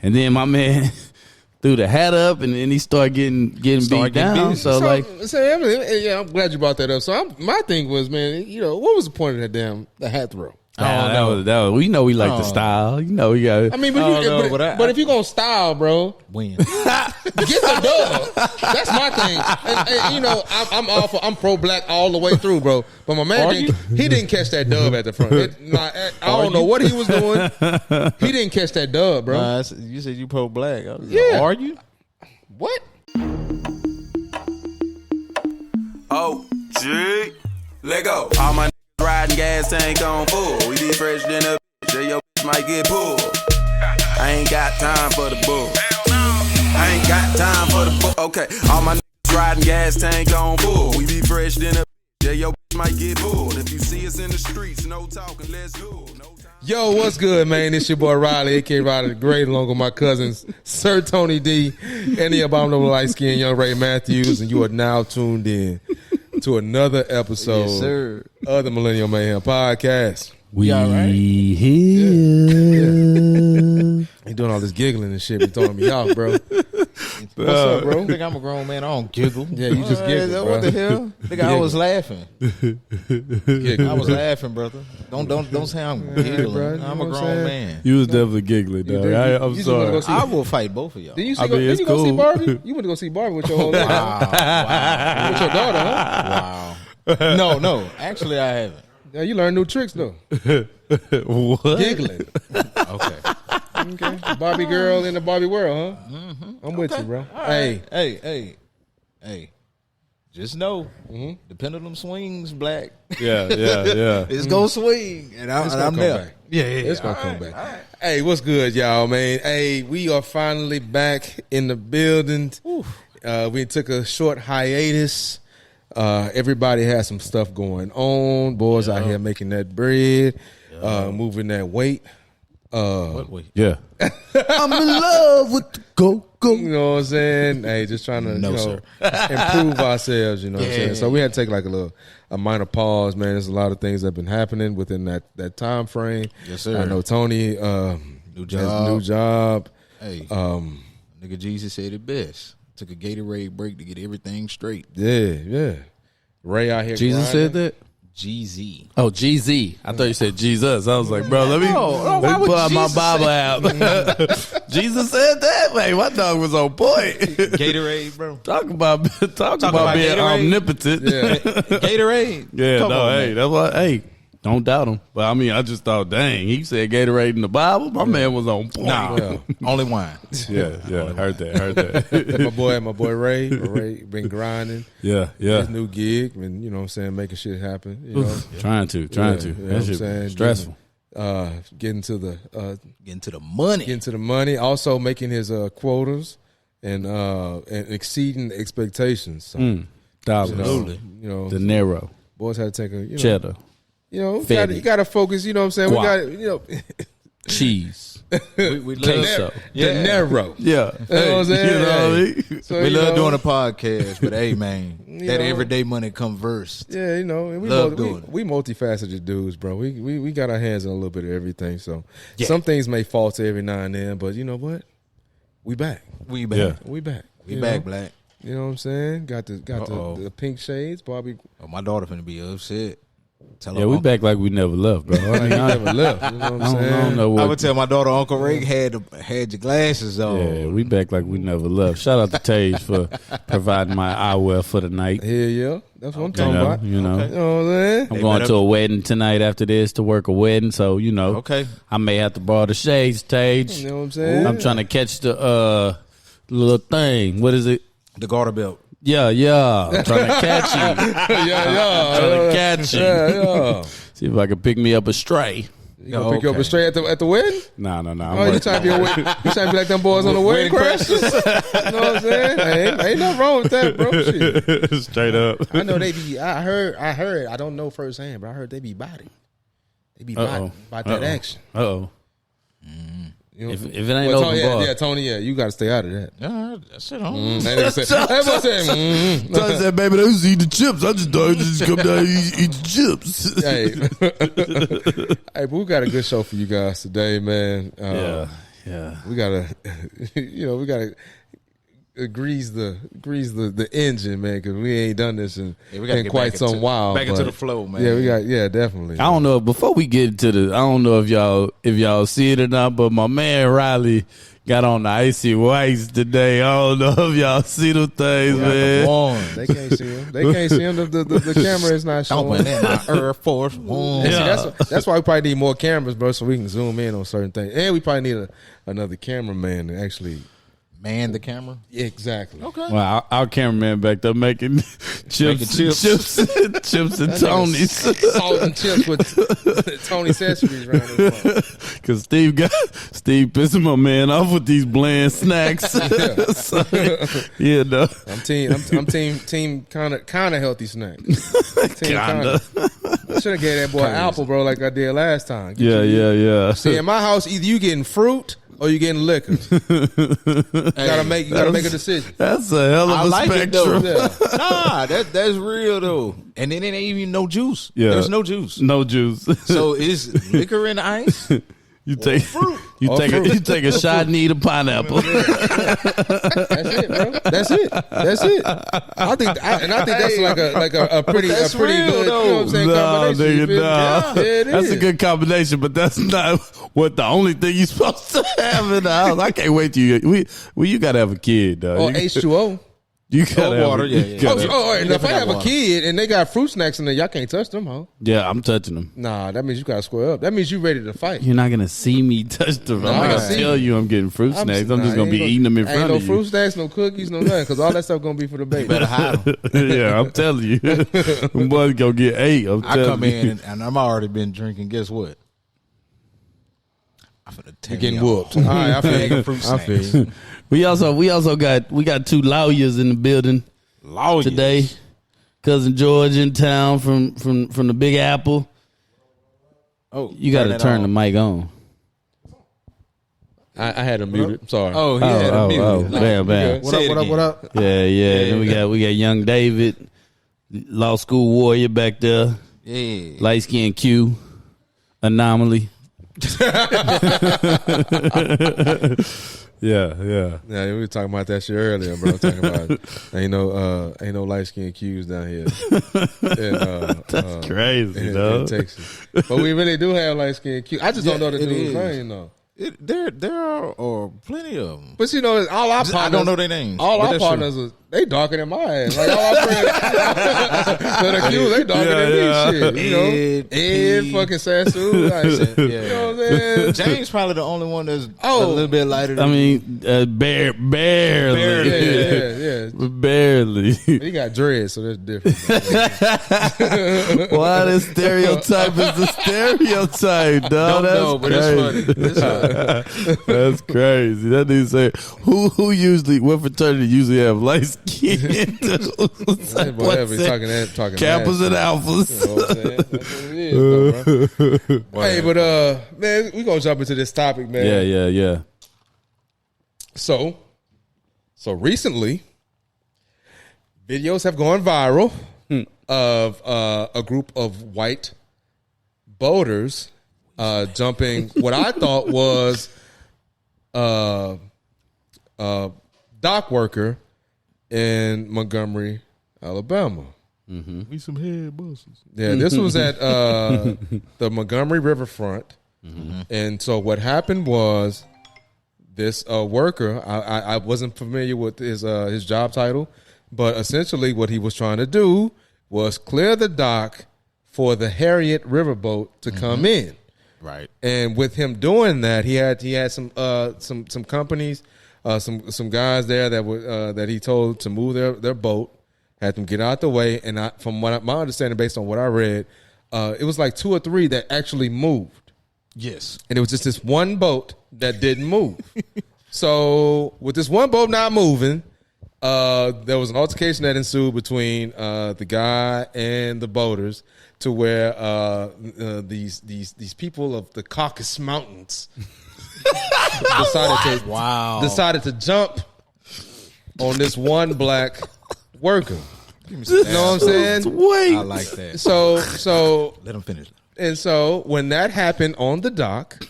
And then my man threw the hat up, and then he started getting beat down. So I'm glad you brought that up. So my thing was, man, what was the point of the hat throw? That was. We know we like the style. We got. I mean, but if you're gonna style, bro, win. Get the dub. That's my thing. And I'm pro black all the way through, bro. But my man, he didn't catch that dub at the front. I don't know what he was doing. He didn't catch that dub, bro. You said you pro black. Yeah. Are you? What? Oh, gee. Let go. All my riding gas tank on full. We be fresh than a bitch. Yeah, your bitch might get pulled. I ain't got time for the bull. I ain't got time for the bull. Okay, all my niggas riding gas tank on full. We be fresh than a bitch. Yeah, your bitch might get pulled. If you see us in the streets, no talking, let's go. Yo, what's good, man? It's your boy Riley, a.k.a. Riley the Great, along with my cousins, Sir Tony D, and the abominable light-skinned young Ray Matthews, and you are now tuned in to another episode of the Millennial Mayhem Podcast. We all right? here. Yeah. He doing all this giggling and shit. Be throwing me off, bro. What's up, bro? I think I'm a grown man. I don't giggle. Yeah, you just giggle, bro. What the hell? Nigga, I was laughing. I was laughing, brother. Don't say I'm giggling. Bro, I'm a grown man. You was definitely giggling, dog. I'm sorry. I will fight both of y'all. Did you go see Barbie? You went to go see Barbie with your whole life. Wow. With your daughter, huh? Wow. No. Actually, I haven't. Yeah, you learn new tricks, though. What? Giggling. Okay. Barbie girl in the Barbie world, huh? Mm-hmm. I'm with you, bro. Right. Hey. Just know, the pendulum swings, black. Yeah. It's gonna swing, and I'm there. Back. Yeah. It's gonna come back. Right. Hey, what's good, y'all, man? Hey, we are finally back in the building. We took a short hiatus. Everybody has some stuff going on. Boys out here making that bread, moving that weight. What weight? Yeah. I'm in love with the go. You know what I'm saying? Hey, just trying to improve ourselves. You know what I'm saying? So we had to take like a minor pause, man. There's a lot of things that have been happening within that time frame. Yes, sir. I know Tony new job. Hey, nigga, Jesus said it best. Took a Gatorade break to get everything straight. Yeah. Ray out here. Jesus said that? GZ. Oh, GZ. I thought you said Jesus. I was like, bro, let me pull out my Bible app. Jesus said that, man. My dog was on point. Gatorade, bro. Talk about being Gatorade? omnipotent. Yeah. Gatorade. Yeah, Come on, hey, man. that's what. Hey, don't doubt him. But I mean, I just thought, dang, he said Gatorade in the Bible. My man was on point. Nah, only wine. Yeah. Heard that. my boy Ray been grinding. Yeah. His new gig, and you know what I'm saying, making shit happen. You know, Trying to. That shit stressful. Getting to the money. Getting to the money. Also making his quotas and exceeding expectations. So, Dollars. You know, the narrow. Boys had to take a cheddar. You know, you got to focus. You know what I'm saying? Guac. We got cheese. we queso. The narrow. Yeah. You know what I'm saying? You know what I mean? So, we love doing a podcast, but hey, man, that everyday money come first. Yeah, you know, and we multifaceted dudes, bro. We got our hands on a little bit of everything. So some things may falter every now and then, but you know what? We back. We back. Yeah. We back. We back, black. You know what I'm saying? Got the pink shades, Bobby. Oh, my daughter finna be upset. We back like we never left, bro. Like never left. You know what I'm saying? I don't know what. I would tell my daughter Uncle Ray had your glasses on. Yeah, we back like we never left. Shout out to Tage for providing my eyewear for the night. Yeah. That's what I'm talking about. You know. You know what I'm saying? I'm going to a wedding tonight after this to work a wedding, so you know. Okay. I may have to borrow the shades, Tage. You know what I'm saying? I'm trying to catch the little thing. What is it? The garter belt. Yeah. I'm trying to catch you. Yeah. Trying to catch you. Yeah. See if I can pick me up a stray. You gonna pick you up a stray at the wedding? No. Oh, you trying to be like them boys on the wedding crashers? You know what I'm saying? Ain't nothing wrong with that, bro. Shit. Straight up. I know they be. I heard. I don't know firsthand, but I heard they be body. They be body about that action. You know, if it ain't open bar. Tony, you got to stay out of that. That shit on. Tony said, baby, they was eating the chips. I just thought I'd just come down and eat the chips. Hey, but we got a good show for you guys today, man. Yeah. We gotta, we gotta grease the engine, man, because we ain't done this in quite some while. Back into the flow, man. Yeah, definitely. I don't know. Before we get to I don't know if y'all see it or not, but my man Riley got on the icy whites today. I don't know if y'all see the things, man. They can't see him. The camera is not showing. My Air Force One. Yeah. That's why we probably need more cameras, bro, so we can zoom in on certain things. And we probably need another cameraman to actually man the camera. Yeah, exactly. Okay. Well, our cameraman back there making chips and Tony's. Salt and chips with Tony Sessions around the phone. Because Steve pissing my man off with these bland snacks. So, yeah, no. I'm team kind of healthy snack. Kinda. I should have gave that boy an apple, bro, like I did last time. Yeah. See, in my house, either you getting fruit or you getting liquor. You gotta make a decision. That's a hell of a spectrum. Nah, that's real though. And then it ain't even no juice. Yeah. There's no juice. No juice. So is liquor in the ice? You take a shot and eat a pineapple. That's it, bro. That's it. I think that's like a pretty real, good. You know what I'm saying? No, combination. nigga, no. Yeah, it That's is. a good combination, but that's not what the only thing you're supposed to have in the house. I can't wait till you gotta have a kid, dog. Or H2O. You gotta have water, And if I have a kid and they got fruit snacks in there, y'all can't touch them, huh? Yeah, I'm touching them. Nah, that means you gotta square up. That means you ready to fight. You're not gonna see me touch them. I'm not gonna tell you I'm getting fruit snacks. I'm just gonna be eating them in front of you. Ain't no fruit snacks, no cookies, no nothing, because all that stuff gonna be for the baby. Better hide them. Yeah, I'm telling you. Them boys gonna get 8. I come in and I'm already been drinking. Guess what? I'm finna You're getting whooped. All right, I feel you. We also got 2 lawyers in the building today. Cousin George in town from the Big Apple. Oh, you got to turn the mic on. I had him muted. Sorry. Oh, yeah. Bam. What up? Yeah. Then we got young David, law school warrior back there. Yeah. Light skin Q, anomaly. Yeah, we were talking about that shit earlier, bro. Talking about ain't no light skinned Qs down here. That's crazy, in Texas. But we really do have light skinned Qs. I just don't know the dude's name though. There are plenty of them. But you know, all our partners, I don't know their names. All our partners, they darker than my ass. Like all our friends, so the Q, they darker than me. Shit, you know, Ed fucking Sassoon. Like, you know what I'm saying? James probably the only one that's a little bit lighter. Than barely. Yeah. Barely. He got dreads, so that's different. Why the stereotype is the stereotype, dog? That's crazy. That's crazy. That dude say, who usually, what fraternity usually have light skin? Like, whatever, talking Kappas and alphas. You know what I'm saying? That's what it is, bro. Hey, but man, we gonna jump into this topic, man. Yeah. So recently, videos have gone viral of a group of white boaters jumping what I thought was dock worker in Montgomery, Alabama. Mm-hmm. We some head busters. Yeah, this was at the Montgomery riverfront. Mm-hmm. And so what happened was this worker, I wasn't familiar with his job title, but essentially what he was trying to do was clear the dock for the Harriet riverboat to come in. Right. And with him doing that, he had some companies, some guys there that he told to move their boat, had them get out the way. And from my understanding, based on what I read, it was like 2 or 3 that actually moved. Yes. And it was just this one boat that didn't move. So with this one boat not moving, there was an altercation that ensued between the guy and the boaters, to where these people of the Caucasus Mountains decided to jump on this one black worker. You know what I'm saying? Wait. I like that. So let him finish. And so when that happened on the dock,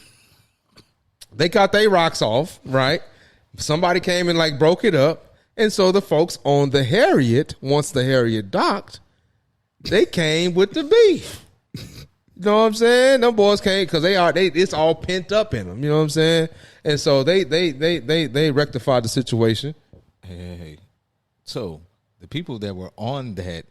They got their rocks off, right? Somebody came and like broke it up. And so the folks on the Harriet, once the Harriet docked, they came with the beef. You know what I'm saying? Them boys came because it's all pent up in them. You know what I'm saying? And so they rectified the situation. Hey. So the people that were on that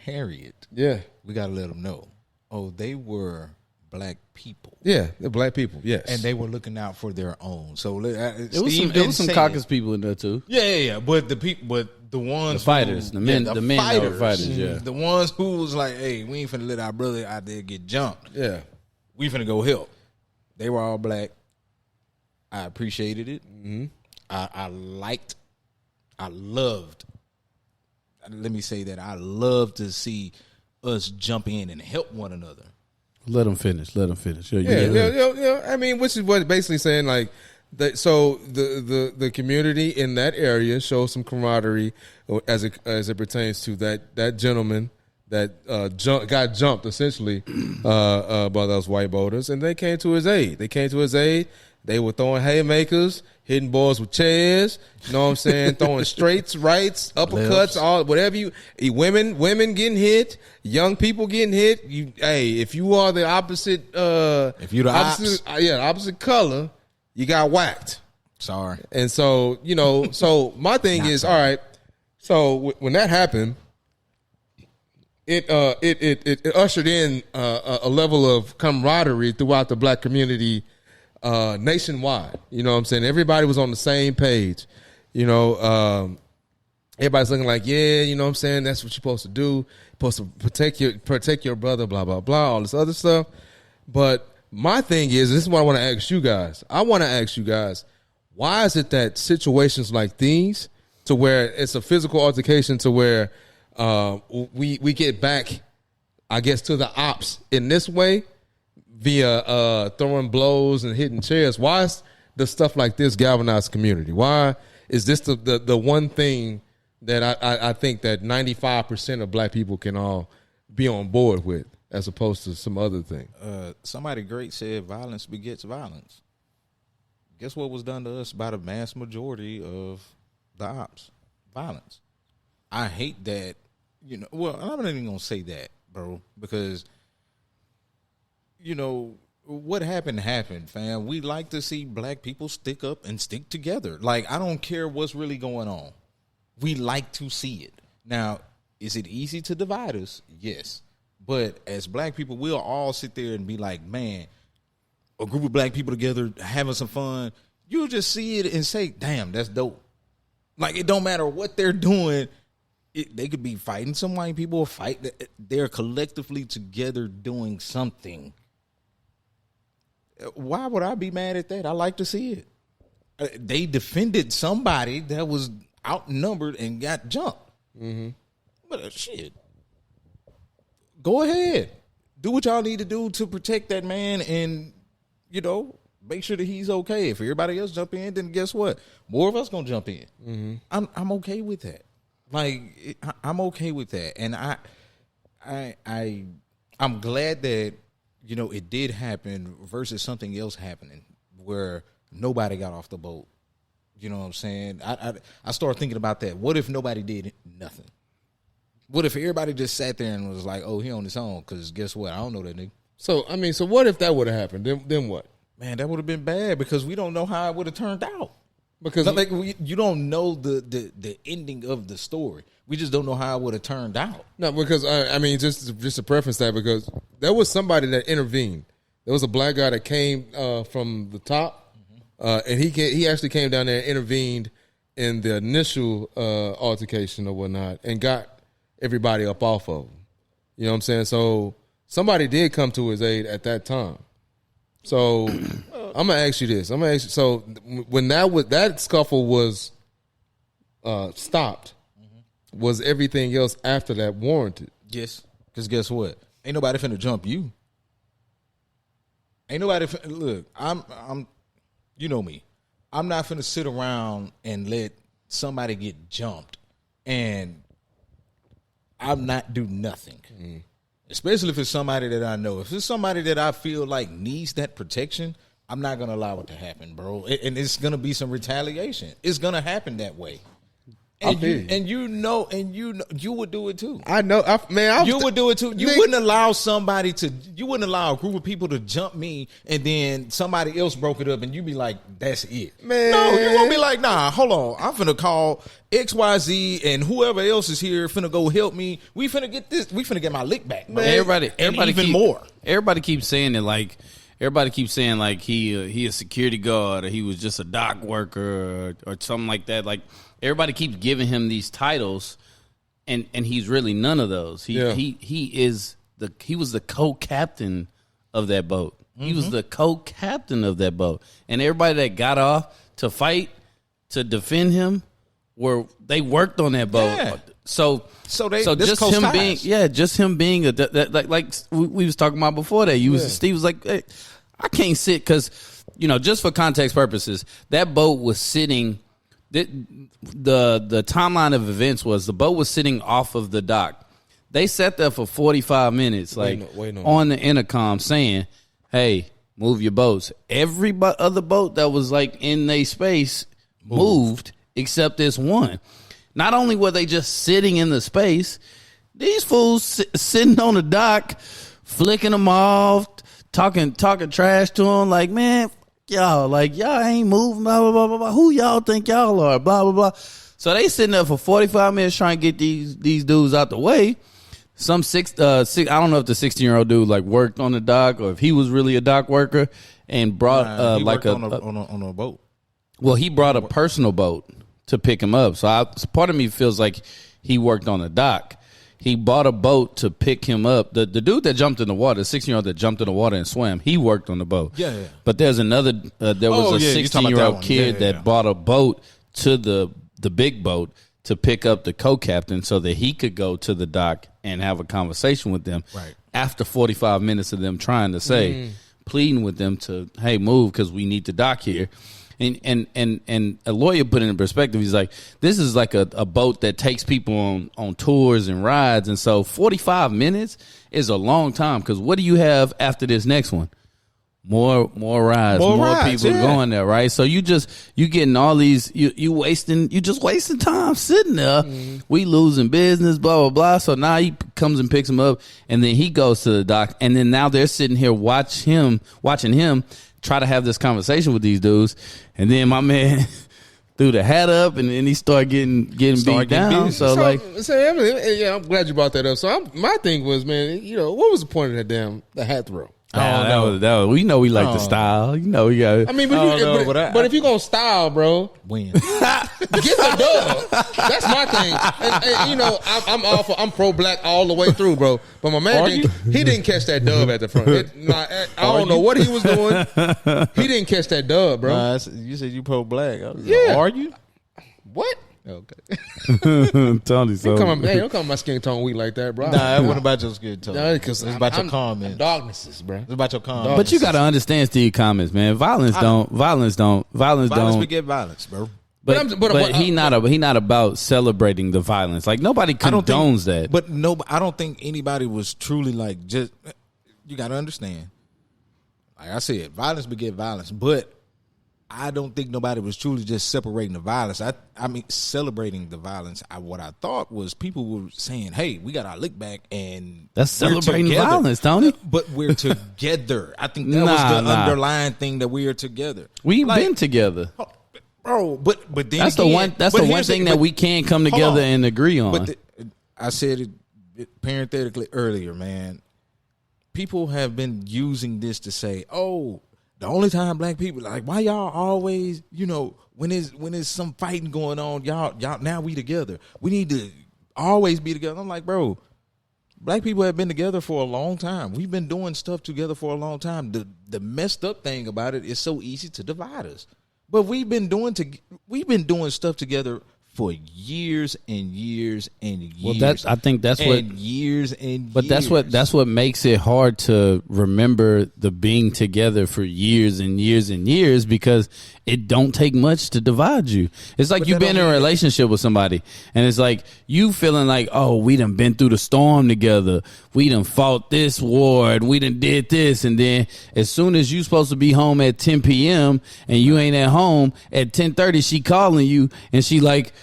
Harriet, we got to let them know. Oh, they were black people. Yeah, they're black people. Yes, and they were looking out for their own. So there was some caucus people in there too. Yeah. But the ones, the fighters, the men that were fighters. Yeah, the ones who was like, "Hey, we ain't finna let our brother out there get jumped. Yeah, we finna go help." They were all black. I appreciated it. Mm-hmm. I loved. Let me say that I love to see us jump in and help one another. Let them finish. Yeah. I mean, which is what basically saying like that. So the community in that area shows some camaraderie as it pertains to that gentleman that got jumped essentially by those white voters, and they came to his aid. They were throwing haymakers, hitting boys with chairs. You know what I'm saying? Throwing straights, rights, uppercuts, all whatever women getting hit, young people getting hit. If you are the opposite, if you're the opposite color, you got whacked. Sorry. And so so my thing is, all right. So when that happened, it ushered in a level of camaraderie throughout the black community. Nationwide, you know what I'm saying? Everybody was on the same page. Everybody's looking like, yeah, you know what I'm saying? That's what you're supposed to do. You're supposed to protect your brother, blah, blah, blah, all this other stuff. But my thing is, this is what I want to ask you guys. Why is it that situations like these, to where it's a physical altercation, to where we get back, I guess, to the ops in this way, via throwing blows and hitting chairs? Why is the stuff like this galvanized community? Why is this the one thing that I think that 95% of black people can all be on board with, as opposed to some other thing? Somebody great said violence begets violence. Guess what was done to us by the mass majority of the ops? Violence. I hate that, well, I'm not even going to say that, bro, because what happened, fam. We like to see black people stick up and stick together. Like, I don't care what's really going on. We like to see it. Now, is it easy to divide us? Yes. But as black people, we'll all sit there and be like, man, a group of black people together having some fun. You'll just see it and say, damn, that's dope. Like, it don't matter what they're doing. They could be fighting some white people or they're collectively together doing something. Why would I be mad at that? I like to see it. They defended somebody that was outnumbered and got jumped. Mm-hmm. But shit, go ahead, do what y'all need to do to protect that man, and make sure that he's okay. If everybody else jump in, then guess what? More of us gonna jump in. Mm-hmm. I'm okay with that. Like, I'm okay with that, and I'm glad that. It did happen versus something else happening where nobody got off the boat. You know what I'm saying? I started thinking about that. What if nobody did nothing? What if everybody just sat there and was like, oh, he on his own? Because guess what? I don't know that nigga. So what if that would have happened? Then what? Man, that would have been bad because we don't know how it would have turned out. Because you don't know the ending of the story. We just don't know how it would have turned out. No, because just to preface that, because there was somebody that intervened. There was a black guy that came from the top, and he actually came down there and intervened in the initial altercation or whatnot, and got everybody up off of him. You know what I'm saying? So somebody did come to his aid at that time. So I'm gonna ask you this. So when that scuffle was stopped, was everything else after that warranted? Yes. Because guess what? Ain't nobody finna jump you. Ain't nobody look. I'm. You know me. I'm not finna sit around and let somebody get jumped and I'm not do nothing. Especially if it's somebody that I know. If it's somebody that I feel like needs that protection, I'm not gonna allow it to happen, bro. And it's gonna be some retaliation. It's gonna happen that way. And you know, you would do it too. I know, you would do it too. You wouldn't allow you wouldn't allow a group of people to jump me, and then somebody else broke it up, and you be like, "That's it." Man. No, you won't be like, "Nah, hold on, I'm finna call XYZ and whoever else is here finna go help me. We finna get this. We finna get my lick back." Man. Everybody keeps saying it like. Everybody keeps saying like he a security guard or he was just a dock worker or something like that. Like everybody keeps giving him these titles, and he's really none of those. He was the co-captain of that boat. He was the co-captain of that boat, and everybody that got off to fight to defend him they worked on that boat. Yeah. So just him ties. just him being like we was talking about before that. Steve was like, hey, I can't sit because just for context purposes, that boat was sitting. The timeline of events was the boat was sitting off of the dock. They sat there for 45 minutes, on the intercom saying, "Hey, move your boats." Every other boat that was like in their space moved except this one. Not only were they just sitting in the space, these fools sitting on the dock, flicking them off, talking trash to them, like, man, y'all ain't moving, blah, blah, blah, blah, blah. Who y'all think y'all are, blah, blah, blah. So they sitting there for 45 minutes trying to get these dudes out the way. Some I don't know if the 16-year-old dude like worked on the dock or if he was really a dock worker and brought on a boat. Well, he brought a personal boat to pick him up. So part of me feels like he worked on the dock. He bought a boat to pick him up. The dude that jumped in the water, the 16-year-old that jumped in the water and swam, he worked on the boat. Yeah. But there's another, there was a 16-year-old kid that bought a boat to the big boat to pick up the co-captain so that he could go to the dock and have a conversation with them. Right. After 45 minutes of them trying to say, pleading with them to, hey, move because we need to dock here. And a lawyer put it in perspective. He's like, this is like a boat that takes people on tours and rides. And so 45 minutes is a long time because what do you have after this next one? More rides, more people going there, right? So you getting all these, you just wasting time sitting there. We losing business, blah, blah, blah. So now he comes and picks him up and then he goes to the dock. And then now they're sitting here watching him try to have this conversation with these dudes, and then my man threw the hat up, and then he started getting beat down. I'm glad you brought that up. So my thing was, man, what was the point of the hat throw? That was. We know we like the style. We got. I mean, but if you gonna style, bro, win. Get the dub. That's my thing. And I'm pro black all the way through, bro. But my man, he didn't catch that dub at the front. I don't know what he was doing. He didn't catch that dub, bro. You said you pro black. Yeah. Are you? What? Okay. Tony, so don't come my skin tone weak like that, bro. Nah, it wasn't about your skin tone. Nah, because it's about your comments. Darknesses, bro. It's about your comments. But you got to understand Steve's comments, man. Violence beget violence, bro. But he not about celebrating the violence. Like nobody condones that. But no, I don't think anybody was truly like just. You got to understand. Like I said, violence beget violence, but I don't think nobody was truly just separating the violence. I mean, celebrating the violence. What I thought was people were saying, "Hey, we got our lick back," and that's celebrating violence, Tony. But we're together. I think that was the underlying thing, that we are together. We've been together, bro. But then that's the one thing that we can come together and agree on. But I said it parenthetically earlier, man. People have been using this to say, "Oh, the only time black people like, why y'all always, when there's some fighting going on, y'all now we together. We need to always be together." I'm like, bro, black people have been together for a long time. We've been doing stuff together for a long time. The messed up thing about it is so easy to divide us. But we've been doing stuff together for years and years and years. Well, I think that's what years and. But years. that's what makes it hard to remember the being together for years and years and years, because it don't take much to divide you. It's like you've been in a relationship with somebody, and it's like you feeling like, oh, we done been through the storm together. We done fought this war, and we done did this, and then as soon as you supposed to be home at 10 p.m. and you ain't at home at 10:30, she calling you, and she like,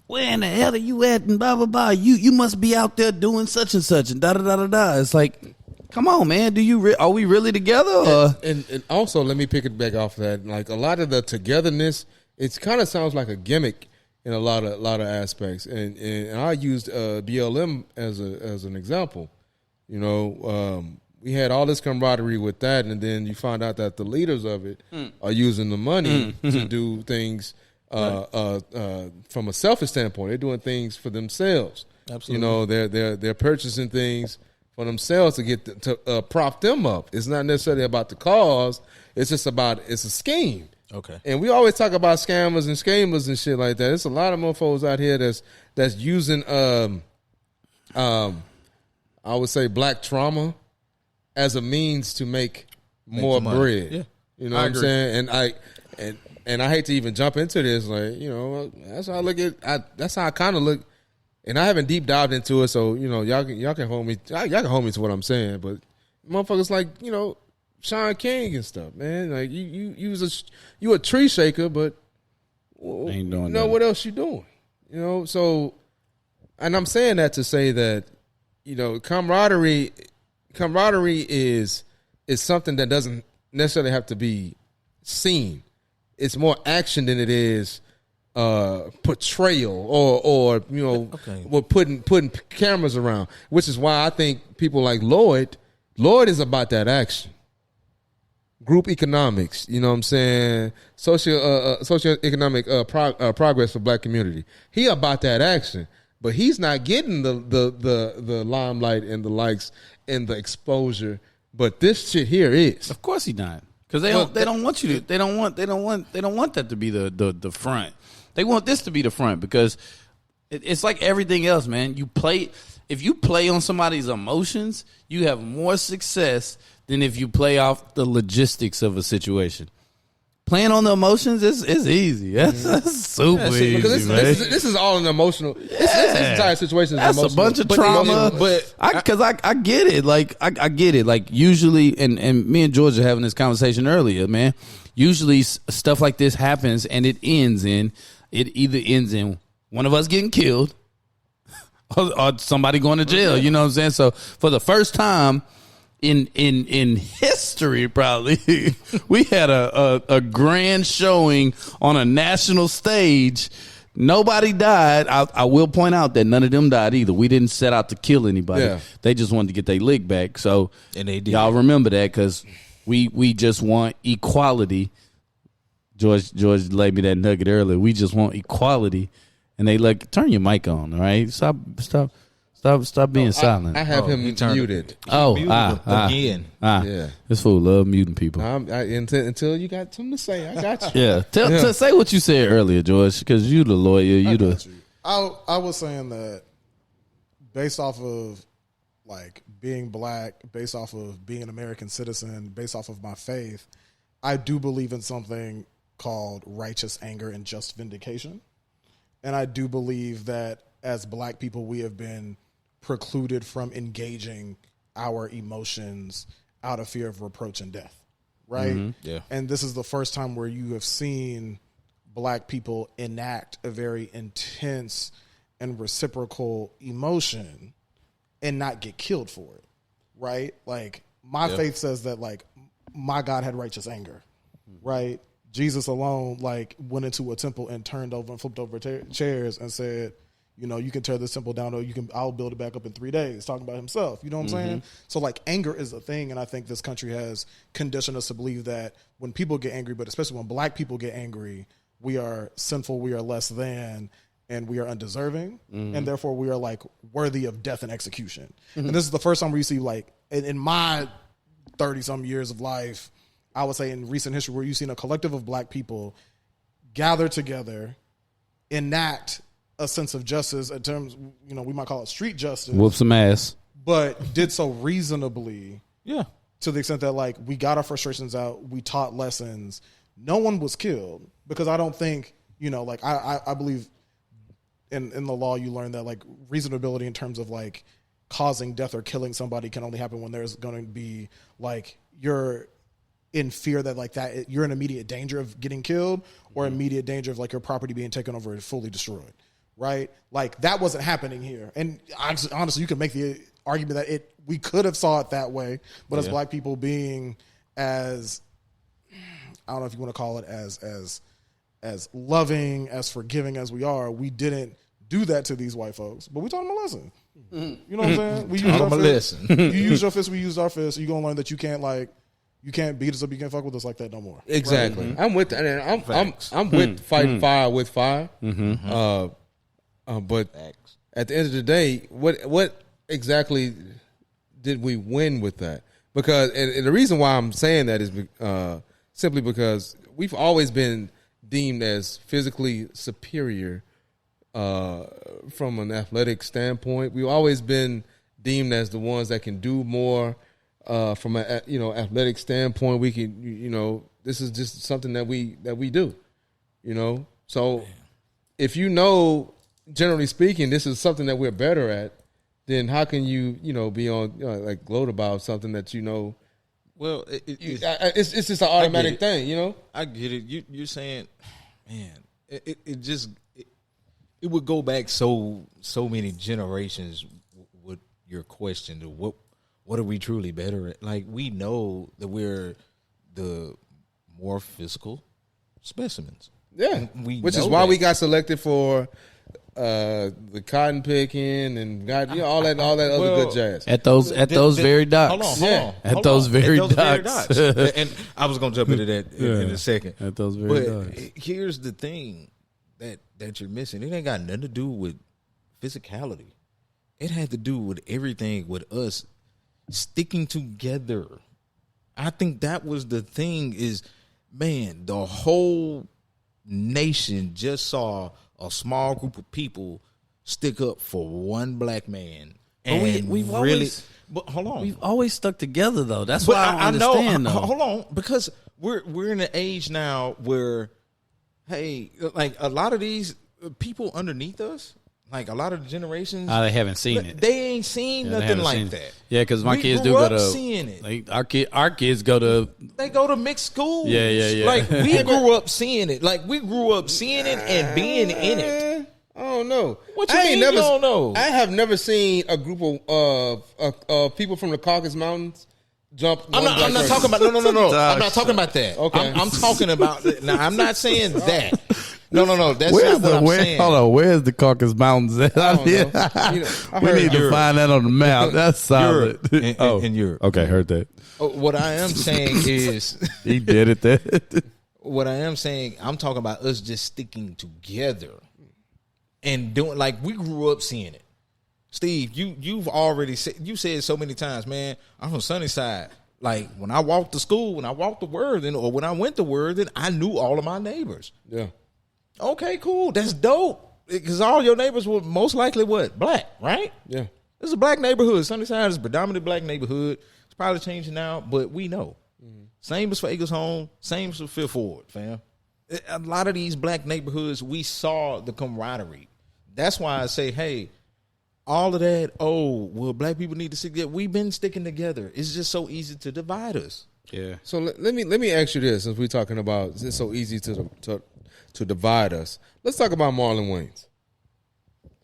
where in the hell are you at? And blah blah blah. You must be out there doing such and such, and da da da da da. It's like, come on, man. Are we really together? Or? And also, let me pick it back off that. Like a lot of the togetherness, it kind of sounds like a gimmick in a lot of aspects. And I used BLM as an example. You know, we had all this camaraderie with that, and then you find out that the leaders of it are using the money to do things from a selfish standpoint. They're doing things for themselves. Absolutely. You know, they're purchasing things for themselves to get to prop them up. It's not necessarily about the cause. It's just it's a scheme. Okay. And we always talk about scammers and schemers and shit like that. There's a lot of mofos out here that's using I would say black trauma as a means to make more bread. Yeah. You know what I'm saying? And I hate to even jump into this, like, you know, that's how I look at that's how I kind of look. And I haven't deep dived into it, so you know, y'all can hold me. Y'all can hold me to what I'm saying, but motherfuckers like, you know, Sean King and stuff, man. Like you a tree shaker, but ain't doing what else you doing? You know, so, and I'm saying that to say that, you know, camaraderie is something that doesn't necessarily have to be seen. It's more action than it is portrayal or you know, we're putting cameras around, which is why I think people like Lloyd is about that action. Group economics, you know what I'm saying? Socioeconomic progress for black community. He about that action, but he's not getting the limelight and the likes and the exposure. But this shit here is. Of course he not, because they don't want you to. They don't want that to be the front. They want this to be the front because it's like everything else, man. If you play on somebody's emotions, you have more success than if you play off the logistics of a situation. Playing on the emotions is easy. That's super easy, because this is all an emotional. This entire situation is emotional. That's a bunch of trauma. But I get it. Like I get it. Like usually, and me and George are having this conversation earlier, man. Usually stuff like this happens, and it either ends in one of us getting killed or somebody going to jail. You know what I'm saying? So for the first time in history, probably, we had a grand showing on a national stage. Nobody died. I will point out that none of them died either. We didn't set out to kill anybody. Yeah. They just wanted to get their lick back. So and they did. Y'all remember that because we just want equality. George laid me that nugget earlier. We just want equality, and they like, turn your mic on, all right? Stop being silent. I have him muted. Again. Yeah. This fool love muting people. Until you got something to say, I got you. Yeah. Say what you said earlier, George, because you the lawyer. I was saying that based off of like being black, based off of being an American citizen, based off of my faith, I do believe in something called righteous anger and just vindication. And I do believe that as black people, we have been precluded from engaging our emotions out of fear of reproach and death, right? Mm-hmm. Yeah. And this is the first time where you have seen black people enact a very intense and reciprocal emotion and not get killed for it, right? Like, my faith says that, like, my God had righteous anger, right? Jesus alone, like, went into a temple and turned over and flipped over chairs and said, you know, you can tear this temple down, or I'll build it back up in 3 days, talking about himself. You know what I'm saying? So, like, anger is a thing, and I think this country has conditioned us to believe that when people get angry, but especially when black people get angry, we are sinful, we are less than, and we are undeserving, and therefore we are, like, worthy of death and execution. And this is the first time where you see, like, in my 30-some years of life, I would say in recent history, where you've seen a collective of black people gather together, enact a sense of justice in terms, you know, we might call it street justice. Whoop some ass. But did so reasonably. Yeah. To the extent that, like, we got our frustrations out, we taught lessons, no one was killed, because I don't think, like I believe in the law you learn that like reasonability in terms of like causing death or killing somebody can only happen when there's going to be like you're in fear that like that you're in immediate danger of getting killed or immediate danger of like your property being taken over and fully destroyed. Right? Like that wasn't happening here. And honestly, you can make the argument that we could have saw it that way, but as black people being as, I don't know if you want to call it as loving, as forgiving as we are, we didn't do that to these white folks, but we taught them a lesson. You know what I'm saying? We used our fist. You use your fist, we used our fist. You're going to learn that you can't beat us up, you can't fuck with us like that no more. Exactly. Right? I'm with that. And I'm with fighting fire with fire. But at the end of the day, what exactly did we win with that? Because and the reason why I'm saying that is simply because we've always been deemed as physically superior from an athletic standpoint. We've always been deemed as the ones that can do more from an athletic standpoint. We can this is just something that we do. So if generally speaking, this is something that we're better at, then how can you be on like gloat about something that Well, it's just an automatic thing, I get it. You're saying, man, it would go back so many generations with your question to what are we truly better at? Like, we know that we're the more physical specimens. Yeah, which is why we got selected for the cotton picking and all that other good jazz at those very docks. Hold on. At those very docks. And I was going to jump into that in a second. At those very docks. Here's the thing that you're missing. It ain't got nothing to do with physicality. It had to do with everything with us sticking together. I think that was the thing. Is, man, the whole nation just saw a small group of people stick up for one black man. And we've really always, but hold on. We've always stuck together though. That's why I understand though. Hold on, because we're in an age now where, hey, like a lot of these people underneath us, like a lot of the generations, they haven't seen it. They ain't seen nothing like that. Yeah, because my kids do go to seeing it. Like our kids go to. They go to mixed schools. Yeah. Like we grew up seeing it. Like we grew up seeing it and being in it. I don't know. What you mean you don't know? I have never seen a group of people from the Caucasus Mountains jump. I'm not talking about. No. I'm not talking about that. Okay. I'm talking about. Now I'm not saying that. No. That's not what I'm saying. Hold on. Where's the Caucasus Mountains at? We need to find that on the map. That's solid. In Europe. Okay, heard that. What I am saying is he did it there. What I am saying, I'm talking about us just sticking together and doing, like, we grew up seeing it. Steve, you've already said, you said so many times, man, I'm from Sunnyside. Like, when I walked to school, when I walked to Worthing, or when I went to Worthing, I knew all of my neighbors. Yeah. Okay, cool. That's dope. Because all your neighbors were most likely what? Black, right? Yeah. This is a black neighborhood. Sunnyside is a predominantly black neighborhood. It's probably changing now, but we know. Mm-hmm. Same as for Eagles Home, same as for Fifth Ward, fam. A lot of these black neighborhoods, we saw the camaraderie. That's why I say, hey, all of that, black people need to stick together. We've been sticking together. It's just so easy to divide us. Yeah. So let me ask you this, since we're talking about it's so easy to divide us. Let's talk about Marlon Wayans.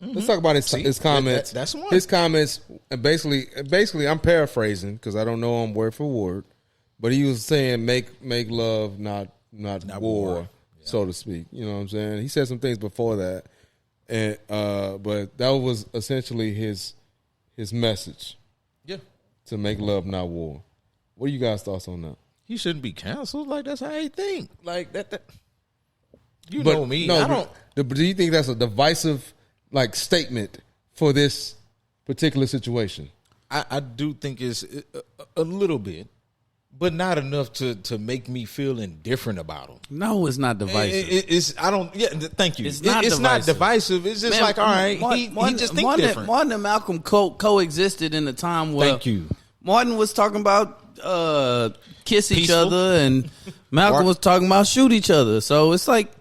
Mm-hmm. Let's talk about his comments. That's one. His comments, and basically, I'm paraphrasing because I don't know him word for word, but he was saying make love, not war, so to speak. You know what I'm saying? He said some things before that, and but that was essentially his message. Yeah, to make love, not war. What are you guys' thoughts on that? He shouldn't be canceled. Like, that's how he think. Like that. You know me. No, I don't. Do you think that's a divisive statement for this particular situation? I do think it's a little bit, but not enough to make me feel indifferent about him. No, it's not divisive. I don't. Yeah, thank you. It's not divisive. It's just all right. He just think different. Martin and Malcolm coexisted in a time where. Thank you. Martin was talking about kiss each Peaceful. other, and Malcolm was talking about shoot each other. So it's like,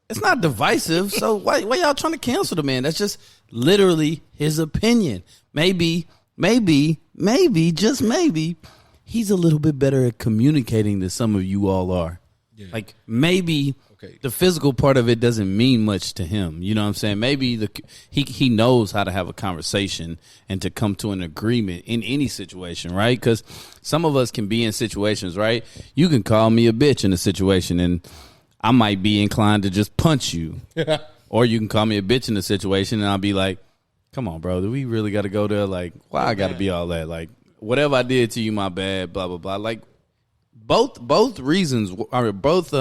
it's not divisive. So why y'all trying to cancel the man? That's just literally his opinion. Maybe, just maybe, he's a little bit better at communicating than some of you all are. Yeah. Like maybe the physical part of it doesn't mean much to him. You know what I'm saying? Maybe he knows how to have a conversation and to come to an agreement in any situation, right? Because some of us can be in situations, right? You can call me a bitch in a situation and I might be inclined to just punch you. Or you can call me a bitch in a situation and I'll be like, come on, bro, do we really got to go there? Like, why I got to be all that? Like, whatever I did to you, my bad, blah, blah, blah. Like, both reasons, or both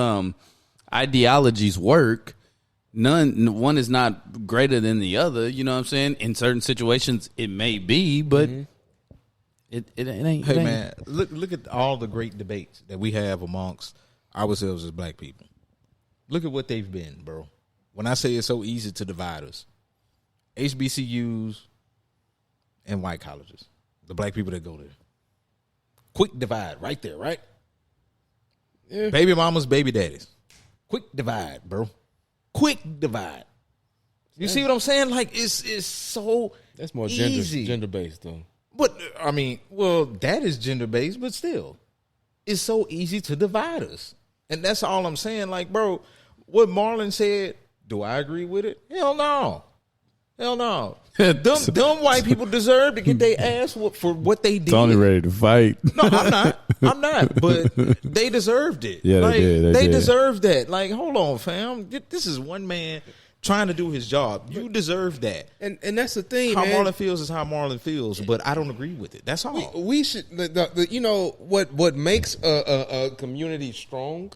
ideologies work. One is not greater than the other. You know what I'm saying? In certain situations, it may be, but it ain't. Hey, man, look at all the great debates that we have amongst ourselves as black people. Look at what they've been, bro. When I say it's so easy to divide us, HBCUs and white colleges, the black people that go there. Quick divide right there, right? Yeah. Baby mamas, baby daddies. Quick divide, bro. Quick divide. You see what I'm saying? Like, it's so that's more easy. Gender based though. But I mean, well, that is gender based, but still, it's so easy to divide us, and that's all I'm saying. Like, bro, what Marlon said, do I agree with it? Hell no. Hell no. Them white people deserve to get their ass whooped for what they did. Tony ready to fight. No, I'm not. But they deserved it. Yeah, like, they did. They deserved that. Like, hold on, fam. This is one man trying to do his job. You deserve that. And that's the thing, how man. Marlon feels is how Marlon feels, but I don't agree with it. That's all. We should, you know, what makes a community strong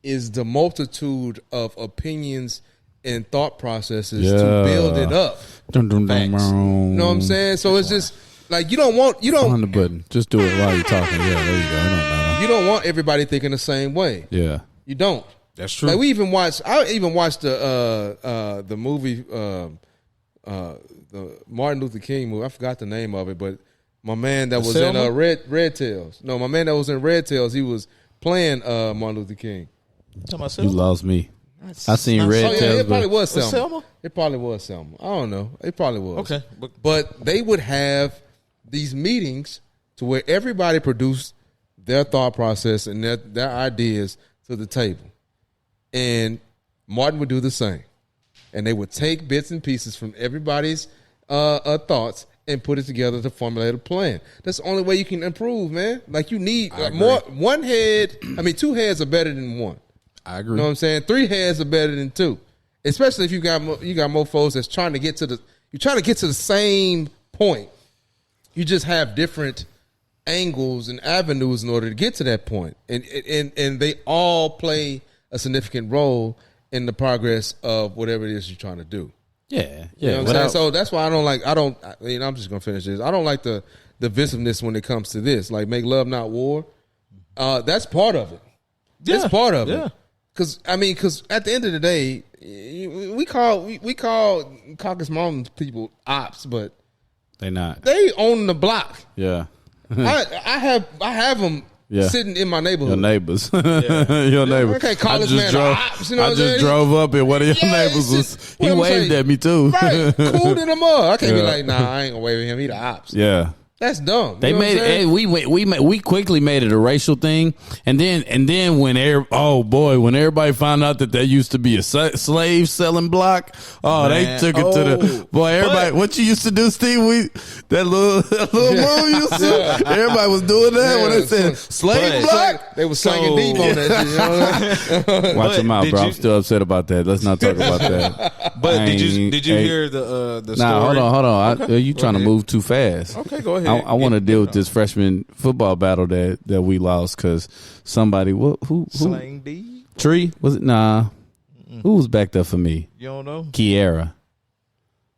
is the multitude of opinions and thought processes to build it up. You know what I'm saying? So it's just like you don't on the button. Just do it while you're talking. Yeah, there you go. It don't matter. You don't want everybody thinking the same way. Yeah, you don't. That's true. Like I even watched the movie, the Martin Luther King movie. I forgot the name of it, but my man that was in Red Tails. No, my man that was in Red Tails. He was playing Martin Luther King. You lost me. I seen Red Tails. It probably was Selma. It probably was Selma. I don't know. It probably was. Okay. But they would have these meetings to where everybody produced their thought process and their ideas to the table. And Martin would do the same. And they would take bits and pieces from everybody's thoughts and put it together to formulate a plan. That's the only way you can improve, man. Like you need more. Two heads are better than one. I agree. You know what I'm saying? 3 heads are better than 2, especially if you got more folks that's trying to get to the same point. You just have different angles and avenues in order to get to that point, and they all play a significant role in the progress of whatever it is you're trying to do. Yeah, you know what I'm saying? So that's why I'm just gonna finish this. I don't like the divisiveness when it comes to this. Like, make love, not war. That's part of it. Yeah. That's part of it. Because at the end of the day, we call Caucasus Mountain people ops, but they not. They own the block. Yeah, I have them sitting in my neighborhood. Your neighbors, your neighbors. Okay, call this man ops. You know I just drove up and one of your neighbors was. He waved at me too. Right, cool to them up. I can't be like, nah, I ain't gonna wave at him. He the ops. Yeah. That's dumb. They made it. We quickly made it a racial thing, and then when everybody found out that there used to be a slave selling block, they took it to the boy. Everybody, what you used to do, Steve? That little move used to. Everybody was doing that when they said slave block. They was slanging deep on that shit. You know? Watch them out, bro. I'm still upset about that. Let's not talk about that. But did you hear the story? Nah, hold on. Okay. You trying to move too fast? Okay, go ahead. I want to deal with this freshman football battle that we lost because somebody who Slang D Tree was it? Nah, who was back there for me? You don't know? Kiera.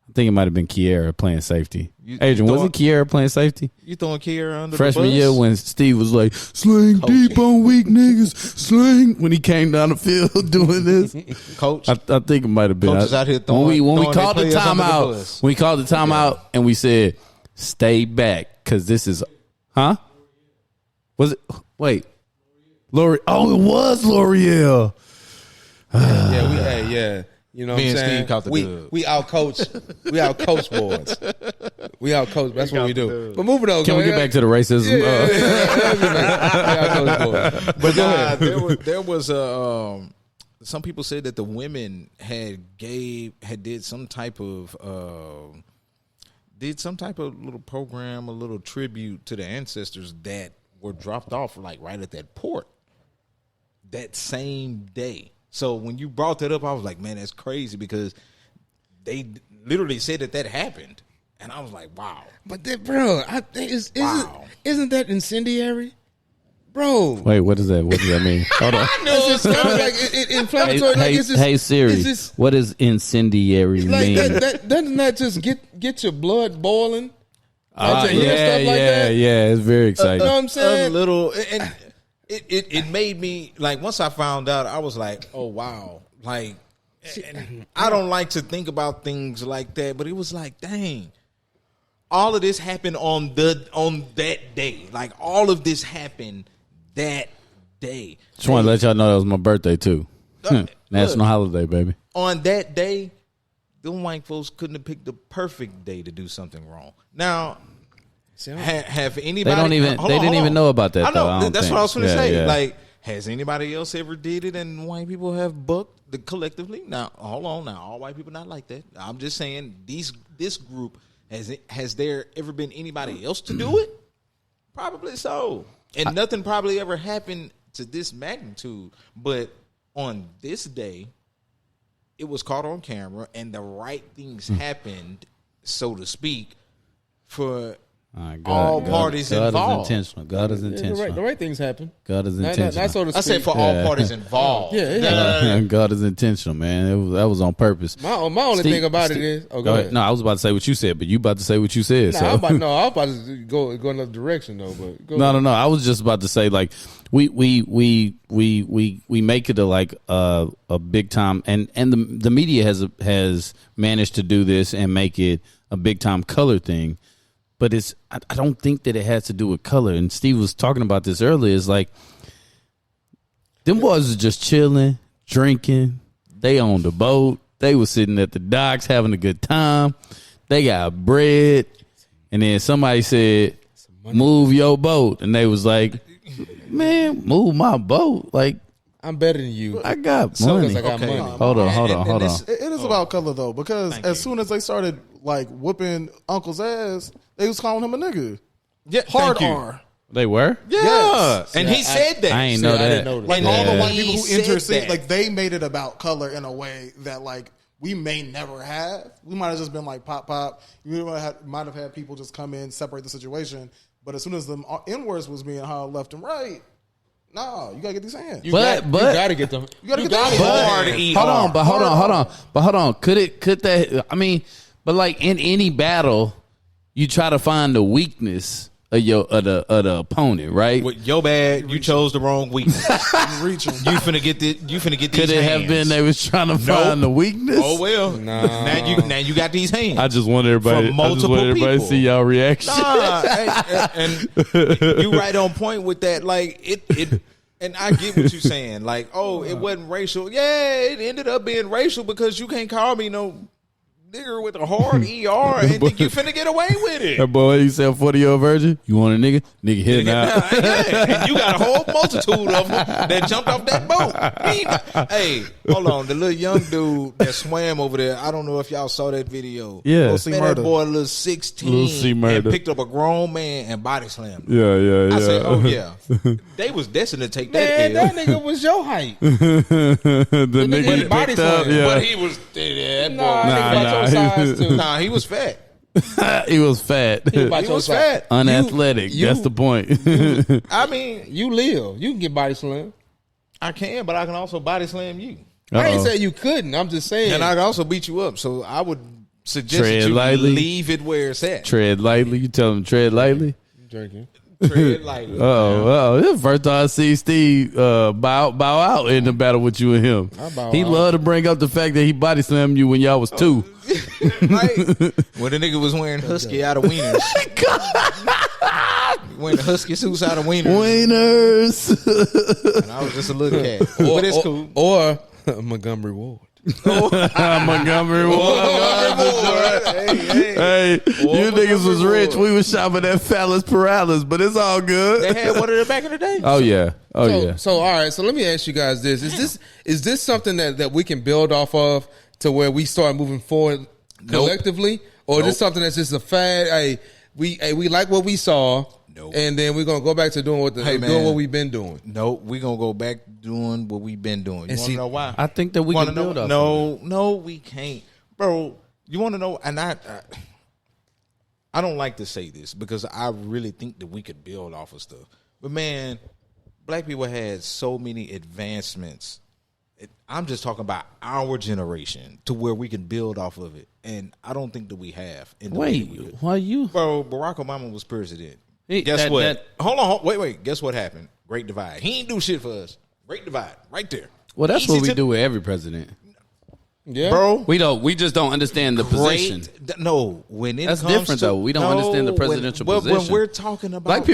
I think it might have been Kiera playing safety. Adrian, wasn't Kiera playing safety? You throwing Kiera under freshman the bus? year when Steve was like slang deep on weak niggas, slang when he came down the field doing this. Coach, I think it might have been. Coach is out here throwing, when we called the timeout. We called the timeout and we said, "Stay back, because this is, huh? Was it? Wait, Oh, it was L'Oreal. Yeah. You know Me what I'm and saying? Steve caught the dub. We out coach boys. We out coach. That's what we do. But moving on. Can we get back to the racism? But go ahead. There was some people said that the women had did some type of little program, a little tribute to the ancestors that were dropped off like right at that port that same day. So when you brought that up, I was like, man, that's crazy because they literally said that happened. And I was like, wow. But that, bro, isn't that incendiary? Bro. Wait, what is that? What does that mean? Hold on. It's just kind of like inflammatory. Hey Siri, what does incendiary mean? Doesn't that just get your blood boiling? Yeah, it's very exciting. You know what I'm saying? A little, and it made me like once I found out, I was like, oh wow, like I don't like to think about things like that, but it was like, dang, all of this happened on that day. Like all of this happened that day. Just want to let y'all know that was my birthday too. National holiday, baby. On that day, them white folks couldn't have picked the perfect day to do something wrong. Now, have anybody? They didn't even know about that. I know. Though, That's what I was going to say. Yeah. Like, has anybody else ever did it and white people have bucked collectively? Now, hold on. Now, all white people not like that. I'm just saying this group has there ever been anybody else to do it? Probably so. And nothing probably ever happened to this magnitude. But on this day, it was caught on camera, and the right things happened, so to speak, for all parties involved. God is intentional. God is intentional. The right things happen. God is intentional. Not so to speak. I said for all parties involved. God is intentional, man. That was on purpose. My only thing about it is. Oh, go ahead. No, I was about to say what you said, but you about to say what you said. I was about to go another direction though. But go ahead. No. I was just about to say like we make it a big time, and the media has managed to do this and make it a big time color thing. But I don't think that it has to do with color. And Steve was talking about this earlier. It's like them boys was just chilling, drinking. They owned the boat. They was sitting at the docks having a good time. They got bread. And then somebody said, move your boat. And they was like, man, move my boat. Like, I'm better than you. I got money. I got money. Hold on. It is about color though, because as soon as they started like whooping Uncle's ass, they was calling him a nigga. Yeah, Hard R. They were? Yeah. Yes. And he said that. I ain't know I that. didn't know that. Like all the white He people who said intercede, that. like they made it about color in a way that like we may never have. We might have just been like pop. You might have had people just come in, separate the situation. But as soon as the N-words was being held left and right, no, you gotta get these hands. You gotta get them. You gotta get them Hard hands. Hold on. Could that? I mean, but like in any battle, you try to find the weakness of the opponent, right? With your bad, you chose the wrong weakness. Reaching. You finna get these Could it have been they was trying to find the weakness? Oh well. Now you got these hands. I just want everybody. To see y'all reaction. And you right on point with that. Like it. And I get what you're saying. Like, oh, it wasn't racial. Yeah, it ended up being racial because you can't call me no nigger with a hard ER and think you finna get away with it. That boy, you said 40-year-old virgin. You want a nigga? Nigga hit now. Yeah. And you got a whole multitude of them that jumped off that boat. Hey, hold on. The little young dude that swam over there, I don't know if y'all saw that video. Yeah. Man, that boy, little 16, and picked up a grown man and body slammed him. Yeah. I said, oh, yeah. They was destined to take that Man, L. that nigga was your height. the nigga nigga body picked up. slam. Yeah. But he was that boy. Nah. Size too. Nah, he was fat. He was fat. He was fat. Unathletic. That's the point. I mean, You live. You can get body slam. I can, but I can also body slam you. I ain't saying you couldn't. I'm just saying. And I can also beat you up. So I would suggest Tread that you lightly. leave it where it's at. Tread lightly. You tell him tread lightly. I'm drinking. Tread lightly. Oh, this is the first time I see Steve bow out in the battle with you and him. He loved to bring up the fact that he body slammed you when y'all was two. Right? When the nigga was wearing husky out of wieners. Wearing the husky suits out of wieners. Wieners. And I was just a little cat. But it's cool. Or Montgomery Ward. Montgomery Ward. Hey, you niggas was rich. We was shopping at Phallus Paralis, but it's all good. They had one of them back in the day. Oh yeah. Yeah. So all right. So let me ask you guys this: Is this something that we can build off of to where we start moving forward collectively, or is this something that's just a fad? Hey, we like what we saw. Nope. And then we're gonna go back to doing what we've been doing. Nope, we're gonna go back doing what we've been doing. You want to know why? I think that we can build off. No, we can't, bro. You want to know? And I don't like to say this because I really think that we could build off of stuff. But man, black people had so many advancements. I'm just talking about our generation to where we can build off of it, and I don't think that we have. Wait, why you? Bro, Barack Obama was president. Guess what? Hold on. Wait. Guess what happened? Great divide. He ain't do shit for us. Great divide. Right there. Well, that's what we do with every president. Yeah. Bro. We just don't understand the position. No. When it That's comes different, though. We don't understand the presidential position. When we're talking about black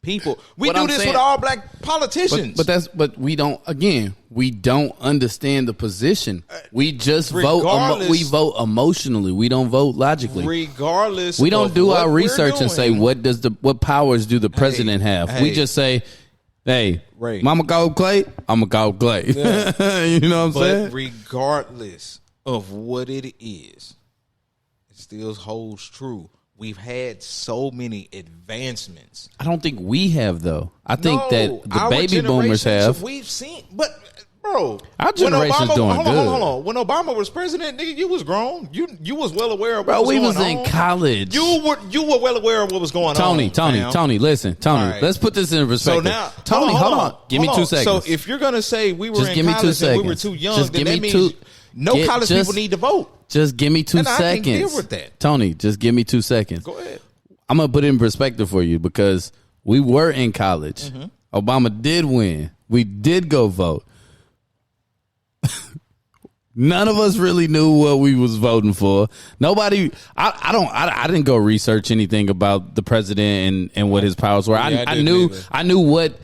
people. We do this with all black politicians. But we don't understand the position. We just vote. We vote emotionally. We don't vote logically. Regardless, we don't do our research and say what powers do the president have. We just say, hey, right. Mama go Clay, I'm going to go Clay. Yeah. You know what I'm saying? Regardless of what it is, it still holds true. We've had so many advancements. I don't think we have, though. I think that the baby boomers have. We've seen, but bro, our generation's doing good. Hold on. When Obama was president, nigga, you was grown. You was well aware of what was going on. Bro, we was in college. You were well aware of what was going on. Tony, listen. Tony, right. Let's put this in perspective. So now, Tony, hold on. Give me 2 seconds. So if you're going to say we were in college and we were too young, then that means no college people need to vote. Just give me 2 seconds. I can deal with that. Tony, just give me 2 seconds. Go ahead. I'm going to put it in perspective for you because we were in college. Mm-hmm. Obama did win. We did go vote. None of us really knew what we was voting for. Nobody. I didn't go research anything about the president and what his powers were. I knew what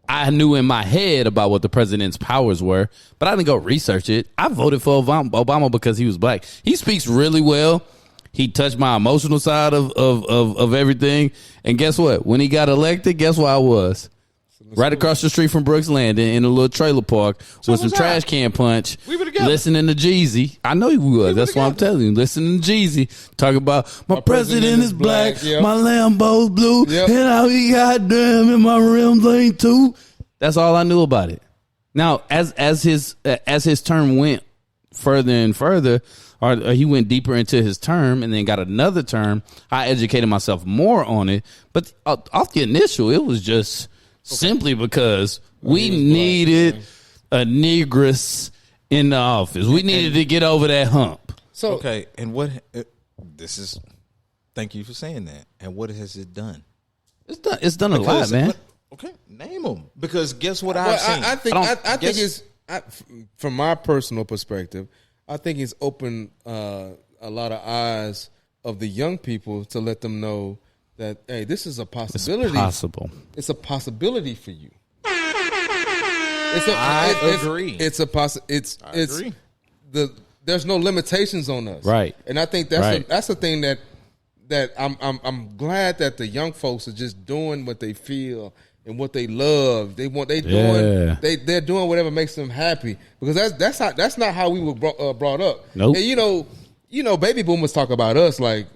I knew in my head about what the president's powers were, but I didn't go research it. I voted for Obama because he was black. He speaks really well. He touched my emotional side of everything. And guess what? When he got elected, guess where I was? Right across the street from Brooks Landing in a little trailer park with some trash can punch. We were together. Listening to Jeezy. I know you was. That's why I'm telling you. Listening to Jeezy. Talking about my president is black. Yep. My Lambo's blue. Yep. And how he goddamn and my rims ain't too. That's all I knew about it. Now, as his term went further and further, or he went deeper into his term and then got another term, I educated myself more on it. But off the initial, it was just simply because we needed a negress in the office. We needed to get over that hump. So okay, and what this is? Thank you for saying that. And what has it done? It's done a lot, man. Okay, name them, because guess what I've seen. I think it's from my personal perspective. I think it's opened a lot of eyes of the young people to let them know that, hey, this is a possibility. It's possible. It's a possibility for you. I agree. I agree. There's no limitations on us, right? And I think that's the thing that I'm glad that the young folks are just doing what they feel and what they love. They're doing whatever makes them happy, because that's not how we were brought up. Nope. And you know, baby boomers talk about us like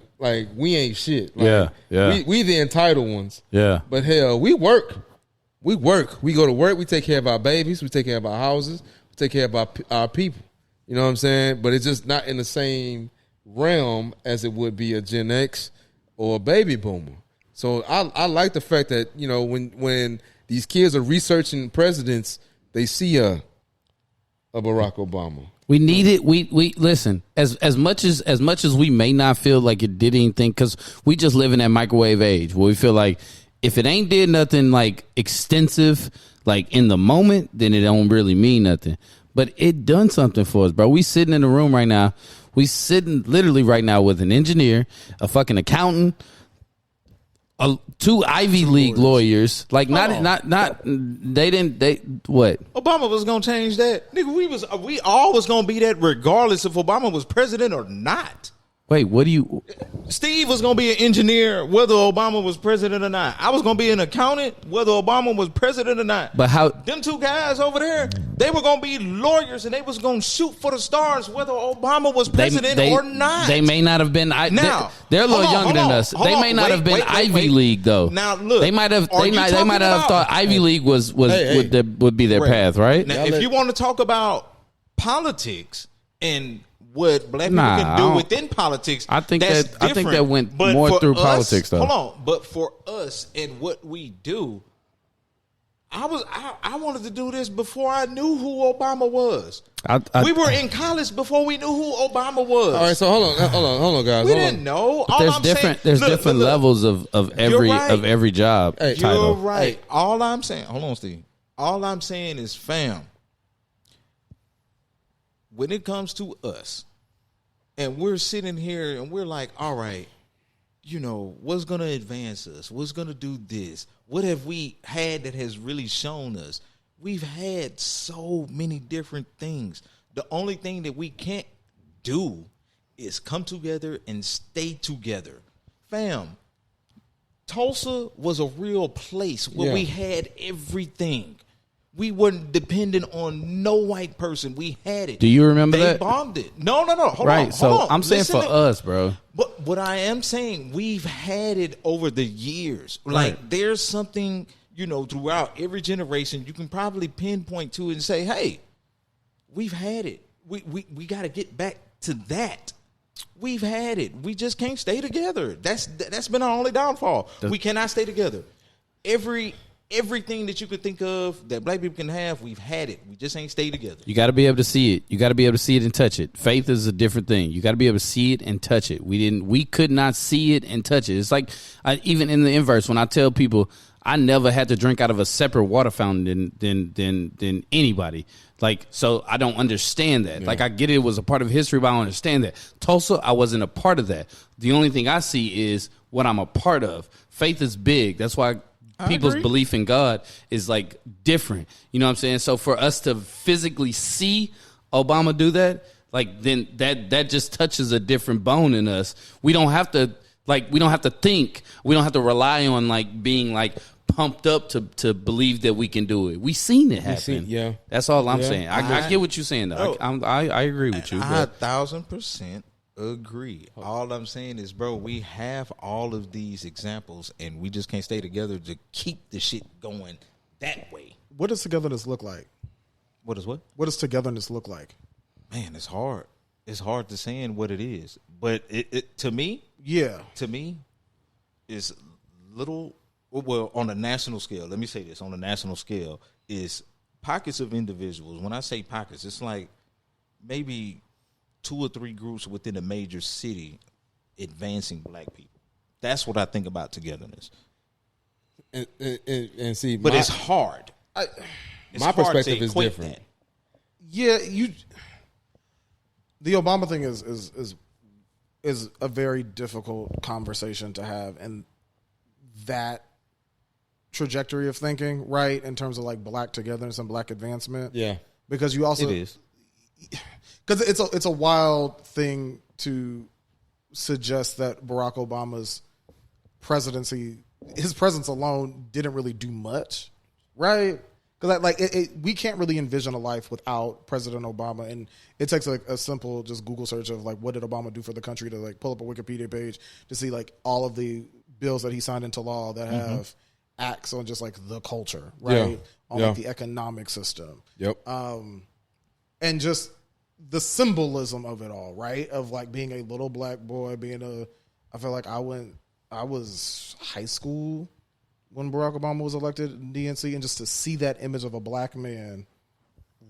we ain't shit. Like, we the entitled ones. Yeah. But hell, we work. We go to work. We take care of our babies. We take care of our houses. We take care of our people. You know what I'm saying? But it's just not in the same realm as it would be a Gen X or a baby boomer. So I like the fact that, you know, when these kids are researching presidents, they see a Barack Obama. We need it. We listen, as much as we may not feel like it did anything, because we just live in that microwave age where we feel like if it ain't did nothing like extensive, like in the moment, then it don't really mean nothing. But it done something for us, bro. We sitting in the room right now. We sitting literally right now with an engineer, a fucking accountant, two Ivy League lawyers. Like what? Obama was gonna change that. Nigga, we all was gonna be that regardless if Obama was president or not. Wait, what do you? Steve was gonna be an engineer whether Obama was president or not. I was gonna be an accountant whether Obama was president or not. But how? Them two guys over there, they were gonna be lawyers and they was gonna shoot for the stars whether Obama was president or not. They may not have been. They're a little younger than us. They may not have been Ivy League though. Now look, they might have. They might have thought Ivy League would be their path, right? Now, if you want to talk about politics and what black people can do within politics, I think that went more through politics, though. Hold on, but for us and what we do, I wanted to do this before I knew who Obama was. We were in college before we knew who Obama was. All right, so hold on, guys. We didn't know. There's different levels of every job. Hey, title. You're right. Hey. All I'm saying, hold on, Steve. All I'm saying is, fam, when it comes to us, and we're sitting here and we're like, all right, what's going to advance us? What's going to do this? What have we had that has really shown us? We've had so many different things. The only thing that we can't do is come together and stay together. Fam, Tulsa was a real place where we had everything. We weren't dependent on no white person. We had it. Do you remember that? They bombed it. No. Hold on. So I'm saying for us, bro. But what I am saying, we've had it over the years. Like there's something, throughout every generation, you can probably pinpoint to it and say, hey, we've had it. We got to get back to that. We've had it. We just can't stay together. That's been our only downfall. We cannot stay together. Everything that you could think of that black people can have, we've had it. We just ain't stayed together. You got to be able to see it. You got to be able to see it and touch it. Faith is a different thing. You got to be able to see it and touch it. We could not see it and touch it. It's like even in the inverse, when I tell people I never had to drink out of a separate water fountain than anybody. Like, so I don't understand that. Yeah. Like, I get it was a part of history, but I don't understand that. Tulsa, I wasn't a part of that. The only thing I see is what I'm a part of. Faith is big. That's why people's belief in God is like different. You know what I'm saying? So for us to physically see Obama do that, like then that just touches a different bone in us. We don't have to think. We don't have to rely on like being like pumped up to believe that we can do it. We seen it happen. That's all I'm saying. I get what you're saying though. I agree with you. I 1,000% agree. All I'm saying is, bro, we have all of these examples and we just can't stay together to keep the shit going that way. What does togetherness look like? What is what? What does togetherness look like? Man, it's hard. It's hard to say what it is. But it to me, is little, well, on a national scale, let me say this, on a national scale, is pockets of individuals. When I say pockets, it's like maybe 2 or 3 groups within a major city advancing black people. That's what I think about togetherness. And see, but it's hard. My perspective is different. That. Yeah, the Obama thing is a very difficult conversation to have, and that trajectory of thinking, right, in terms of like black togetherness and black advancement. Yeah, because you also it is. Because it's a wild thing to suggest that Barack Obama's presidency, his presence alone, didn't really do much, right? Because we can't really envision a life without President Obama, and it takes like a simple just Google search of like what did Obama do for the country to like pull up a Wikipedia page to see like all of the bills that he signed into law that have acts on just like the culture, right? On like the economic system. Yep. And just the symbolism of it all, right? Of like being a little black boy, I feel like I was high school when Barack Obama was elected in DNC, and just to see that image of a black man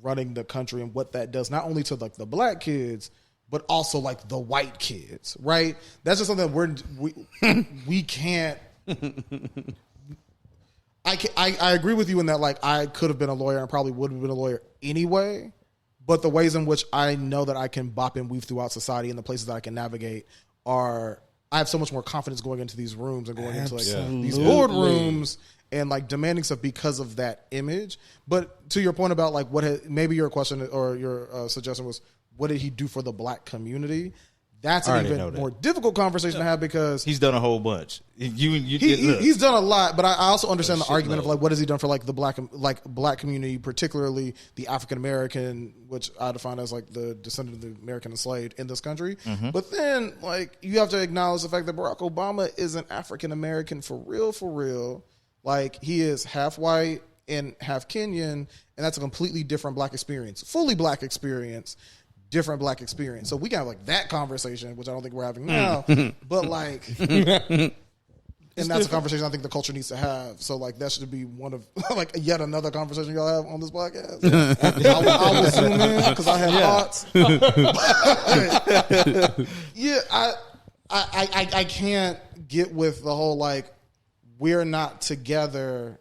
running the country and what that does, not only to like the black kids, but also like the white kids, right? That's just something that we can't. I agree with you in that like I could have been a lawyer and probably would have been a lawyer anyway. But the ways in which I know that I can bop and weave throughout society and the places that I can navigate are I have so much more confidence going into these rooms and going into like these boardrooms and like demanding stuff because of that image. But to your point about like maybe your question or your suggestion was, what did he do for the black community? That's an even more difficult conversation to have because he's done a whole bunch. He's done a lot, but I also understand the argument of like what has he done for like the black community, particularly the African American, which I define as like the descendant of the American enslaved in this country. Mm-hmm. But then like you have to acknowledge the fact that Barack Obama isn't African American for real. Like he is half white and half Kenyan, and that's a completely different black experience, fully black experience. Different black experience. So we can have like that conversation, which I don't think we're having now, but like, and that's a conversation I think the culture needs to have. So like that should be one of like yet another conversation y'all have on this podcast. I will zoom in because I have thoughts. I can't get with the whole like we're not together.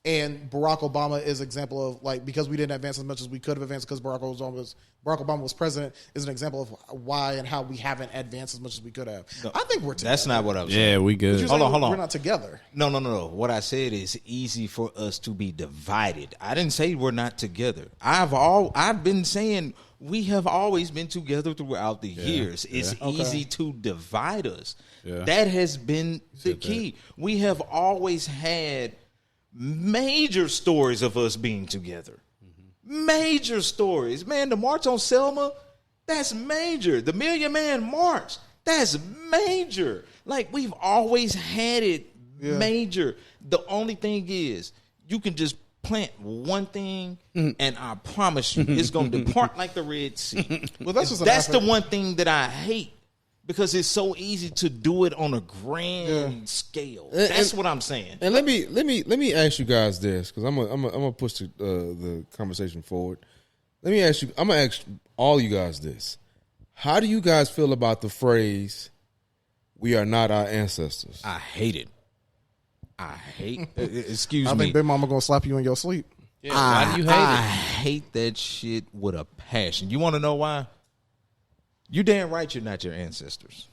And Barack Obama is an example of like because we didn't advance as much as we could have advanced because Barack Obama was president is an example of why and how we haven't advanced as much as we could have. No, I think we're together. That's not what I was saying. Yeah, we good. Hold on. We're not together. No. What I said is easy for us to be divided. I didn't say we're not together. I've been saying we have always been together throughout the years. It's easy to divide us. Yeah. That has been the key. We have always had major stories of us being together. Mm-hmm. Major stories. Man, the March on Selma, that's major. The Million Man March, that's major. Like, we've always had it major. The only thing is, you can just plant one thing, and I promise you, it's going to depart like the Red Sea. Well, that's the one thing that I hate. Because it's so easy to do it on a grand scale. That's what I'm saying. And let me ask you guys this, because I'm gonna push the conversation forward. I'm gonna ask all you guys this: how do you guys feel about the phrase "We are not our ancestors"? I hate it. Excuse me. I think Big Mama gonna slap you in your sleep. Yeah, why do you hate it? I hate that shit with a passion. You want to know why? You damn right you're not your ancestors.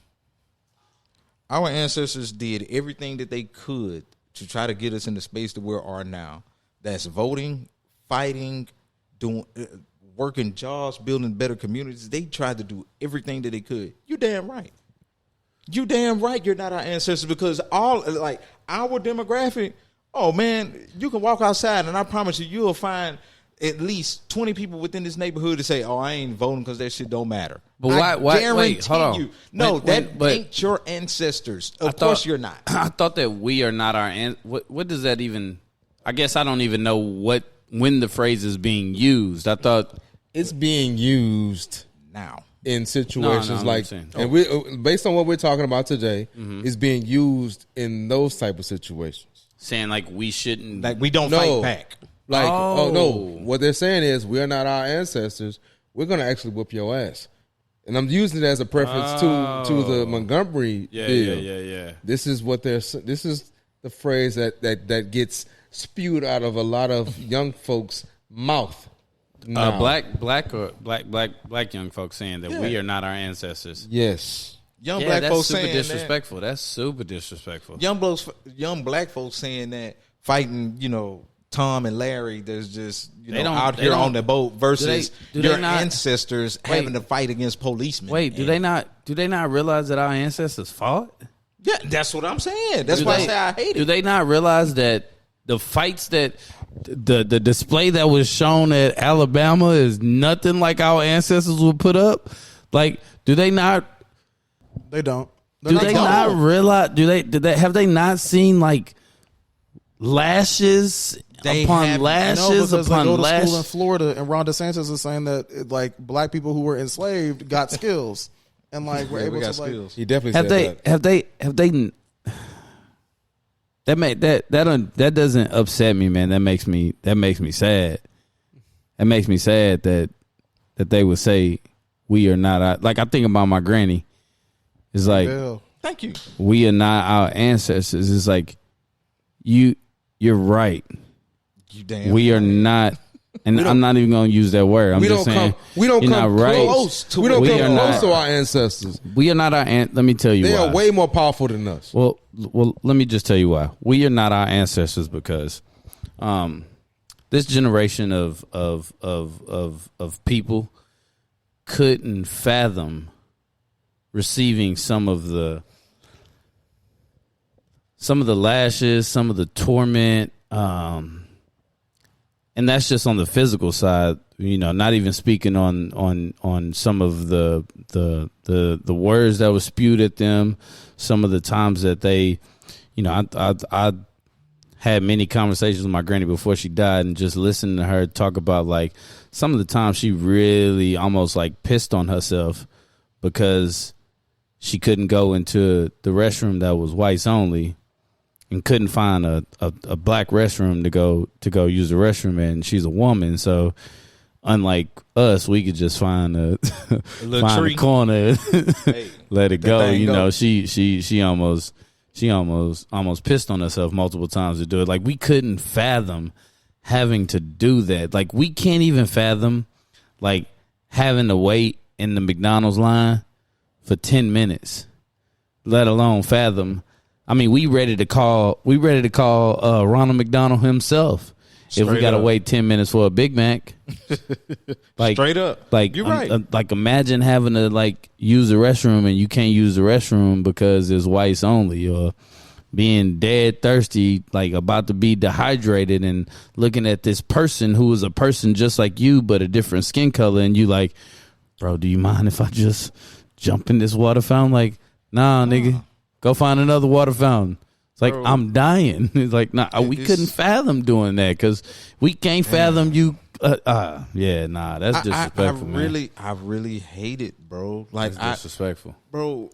Our ancestors did everything that they could to try to get us in the space that we are now. That's voting, fighting, doing, working jobs, building better communities. They tried to do everything that they could. You damn right. You damn right you're not our ancestors because all like our demographic, oh man, you can walk outside and I promise you'll find at least 20 people within this neighborhood to say, "Oh, I ain't voting because that shit don't matter." But why? Wait, hold on. You. No, that ain't your ancestors. Of course, you're not. I thought that we are not our. What does that even? I guess I don't even know when the phrase is being used. I thought it's being used now in situations and we based on what we're talking about today, is being used in those type of situations. Saying like we shouldn't, like we don't fight back. Like, oh no, what they're saying is we are not our ancestors. We're going to actually whoop your ass. And I'm using it as a preference to the Montgomery bill. Yeah. This is what this is the phrase that gets spewed out of a lot of young folks' mouth. Black young folks saying that we are not our ancestors. Yes. Young black folks super saying disrespectful. That. That's super disrespectful. Young black folks saying that fighting, Tom and Larry, there's just out here on the boat versus your ancestors having to fight against policemen. Wait, do they not realize that our ancestors fought? Yeah, that's what I'm saying. That's why I say I hate it. Do they not realize that the fights that the display that was shown at Alabama is nothing like our ancestors would put up? Like, do they not? They don't. Do they not realize? Have they not seen like lashes? Upon lashes, upon they go to school in Florida, and Ron DeSantis is saying that like black people who were enslaved got skills, and like we're able to skills. Like. He definitely have they that doesn't upset me, man. That makes me sad. That makes me sad that they would say we are not. Like I think about my granny. It's like thank you. We are not our ancestors. It's like you're right. You damn we are not And I'm not even going to use that word. I'm just saying we don't come close to. We don't come close to our ancestors. We are not our. Let me tell you why. They are way more powerful than us. Well, let me just tell you why. We are not our ancestors because, this generation of people couldn't fathom receiving some of the lashes, some of the torment, and that's just on the physical side, not even speaking on some of the words that were spewed at them, some of the times that they, I had many conversations with my granny before she died, and just listening to her talk about like some of the times she really almost like pissed on herself because she couldn't go into the restroom that was whites only and couldn't find a black restroom to go use the restroom in. And she's a woman, so unlike us, we could just find a corner, let it go. She almost pissed on herself multiple times to do it. Like, we couldn't fathom having to do that. Like, we can't even fathom like having to wait in the McDonald's line for 10 minutes, let alone fathom. I mean, we ready to call Ronald McDonald himself if we got to wait 10 minutes for a Big Mac. Like, straight up. Like, you're right. Like, imagine having to like use the restroom and you can't use the restroom because it's whites only, or being dead thirsty, like about to be dehydrated, and looking at this person who is a person just like you but a different skin color, and you like, bro, do you mind if I just jump in this water fountain? Like, nah, nigga, go find another water fountain. It's like, bro, I'm dying. It's like, nah, we couldn't fathom doing that because we can't fathom you. That's disrespectful, man. I really hate it, bro. Like, it's disrespectful, bro.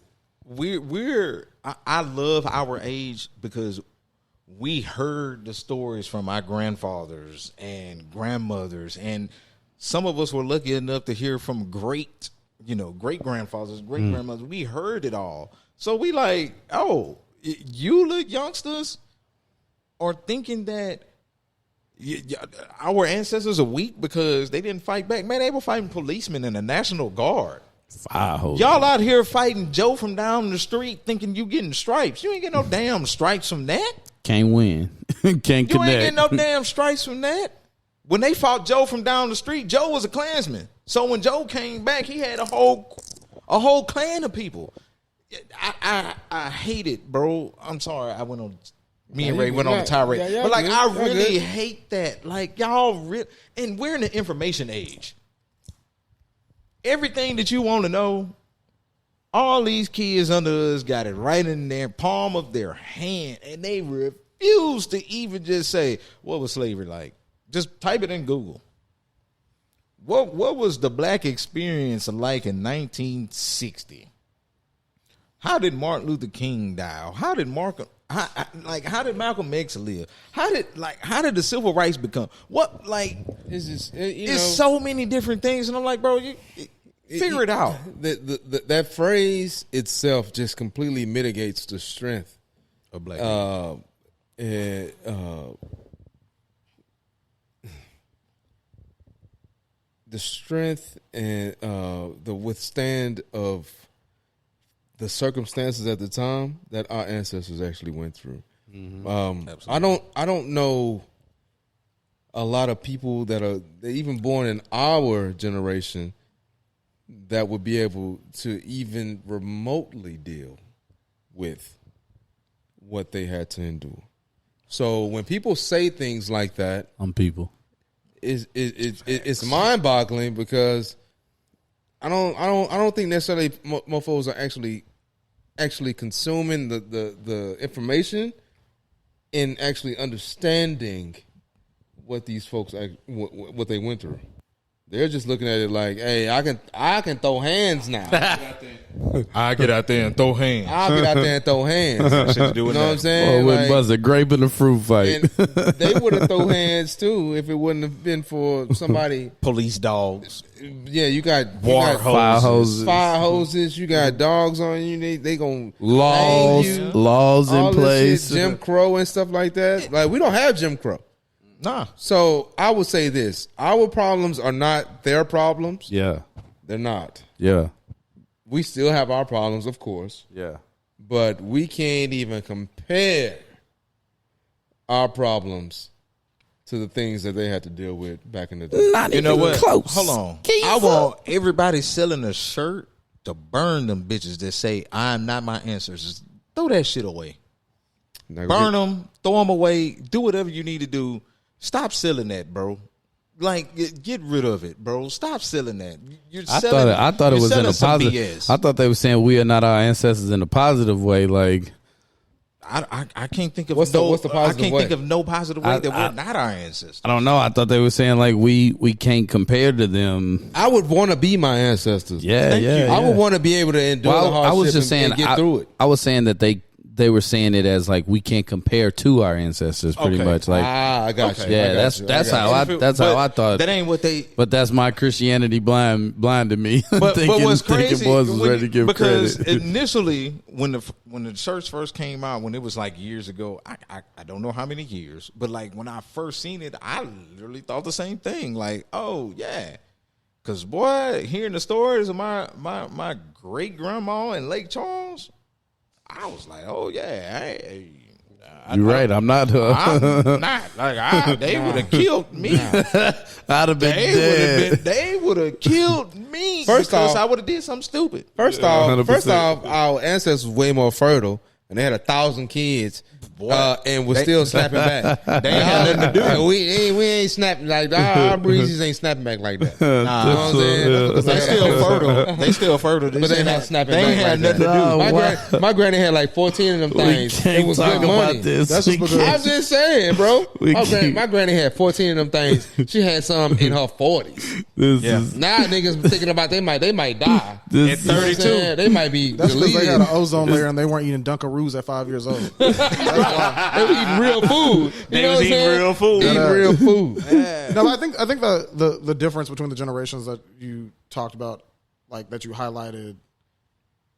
I love our age because we heard the stories from our grandfathers and grandmothers, and some of us were lucky enough to hear from great grandfathers, great grandmothers. We heard it all. So we like, oh, you little youngsters are thinking that our ancestors are weak because they didn't fight back. Man, they were fighting policemen in the National Guard. Y'all out here fighting Joe from down the street thinking you getting stripes. You ain't getting no damn stripes from that. Can't win. Can't connect. You ain't getting no damn stripes from that. When they fought Joe from down the street, Joe was a Klansman. So when Joe came back, he had a whole clan of people. I hate it, bro. I'm sorry. Me and Ray went on a tirade. But like, I really hate that. Like, y'all and we're in the information age. Everything that you want to know, all these kids under us got it right in their palm of their hand, and they refuse to even just say, what was slavery like? Just type it in Google. What was the black experience like in 1960? How did Martin Luther King die? How did Malcolm X live? How did the civil rights become? What, like, it's so many different things, and I'm like, bro, figure it out. That phrase itself just completely mitigates the strength of black people. The strength and the withstand of the circumstances at the time that our ancestors actually went through. Mm-hmm. I don't know a lot of people they're even born in our generation that would be able to even remotely deal with what they had to endure. So when people say things like that, it's mind-boggling because I don't think necessarily mofos are actually consuming the information and actually understanding what these folks what they went through. They're just looking at it like, hey, I can throw hands now. I get out there and throw hands. I'll get out there and throw hands. You know what I'm saying? Well, it was a grape and a fruit fight. And they would have thrown hands too if it wouldn't have been for somebody. Police dogs. Yeah, you got fire hoses. You got dogs on you. They gonna laws in place. Jim Crow and stuff like that. Like, we don't have Jim Crow. Nah. So I would say this: our problems are not their problems. Yeah. They're not. Yeah. We still have our problems, of course, Yeah. but we can't even compare our problems to the things that they had to deal with back in the day. Not You even know what? close. Hold on. Can you I fuck? want everybody selling a shirt to burn them bitches that say, I'm not my ancestors. Throw that shit away. Now, Burn them. Throw them away. Do whatever you need to do. Stop selling that, bro. Like, get rid of it, bro. Stop selling that. You're selling, I thought it you're was in a selling some positive. BS. I thought they were saying we are not our ancestors in a positive way. Like, I can't think of What's the positive I can't way? think of no positive way that we're not our ancestors. I don't know. I thought they were saying like we can't compare to them. I would want to be my ancestors. Yeah, Thank yeah. you. I would want to be able to endure the Well, hardship I was just saying and get through it. I was saying that they were saying it as like we can't compare to our ancestors pretty Okay. much. Like, I got you. yeah, I got you. that's I got how you. that's how I thought. That ain't what they. But that's my Christianity blinded me. But thinking what's crazy? boys was ready to give because credit. initially, when the church first came out, when it was like years ago, I don't know how many years, but like when I first seen it, I literally thought the same thing. Like, oh yeah, because boy, hearing the stories of my great grandma in Lake Charles, I was like, oh yeah, You're right. I'm not. I'm not like they would have killed me. I'd have been dead. They would have killed me. First because off- I would have did something stupid. First 100%. off, our ancestors were way more fertile, and they had 1,000 kids, and was still snapping back. They ain't had nothing to do. And we ain't snapping like our breezes ain't snapping back like that. You know what I'm saying? Yeah. They still fertile. They still fertile. But they not snapping They ain't back had like nothing that. to do. My granny had like 14 of them We things. can't It was talk good money. about this. That's just because- I'm just saying, bro. We My granny had 14 of them things. She had some in her 40s. This Yeah. is Now niggas thinking about they might die. this. You know what I'm saying? They might be That's because they had deleted. an ozone layer and they weren't eating Dunkaroos at 5 years old. They were eating real food. You know what I'm saying? real food. Eating real food. No, I think the difference between the generations that you talked about, like that you highlighted,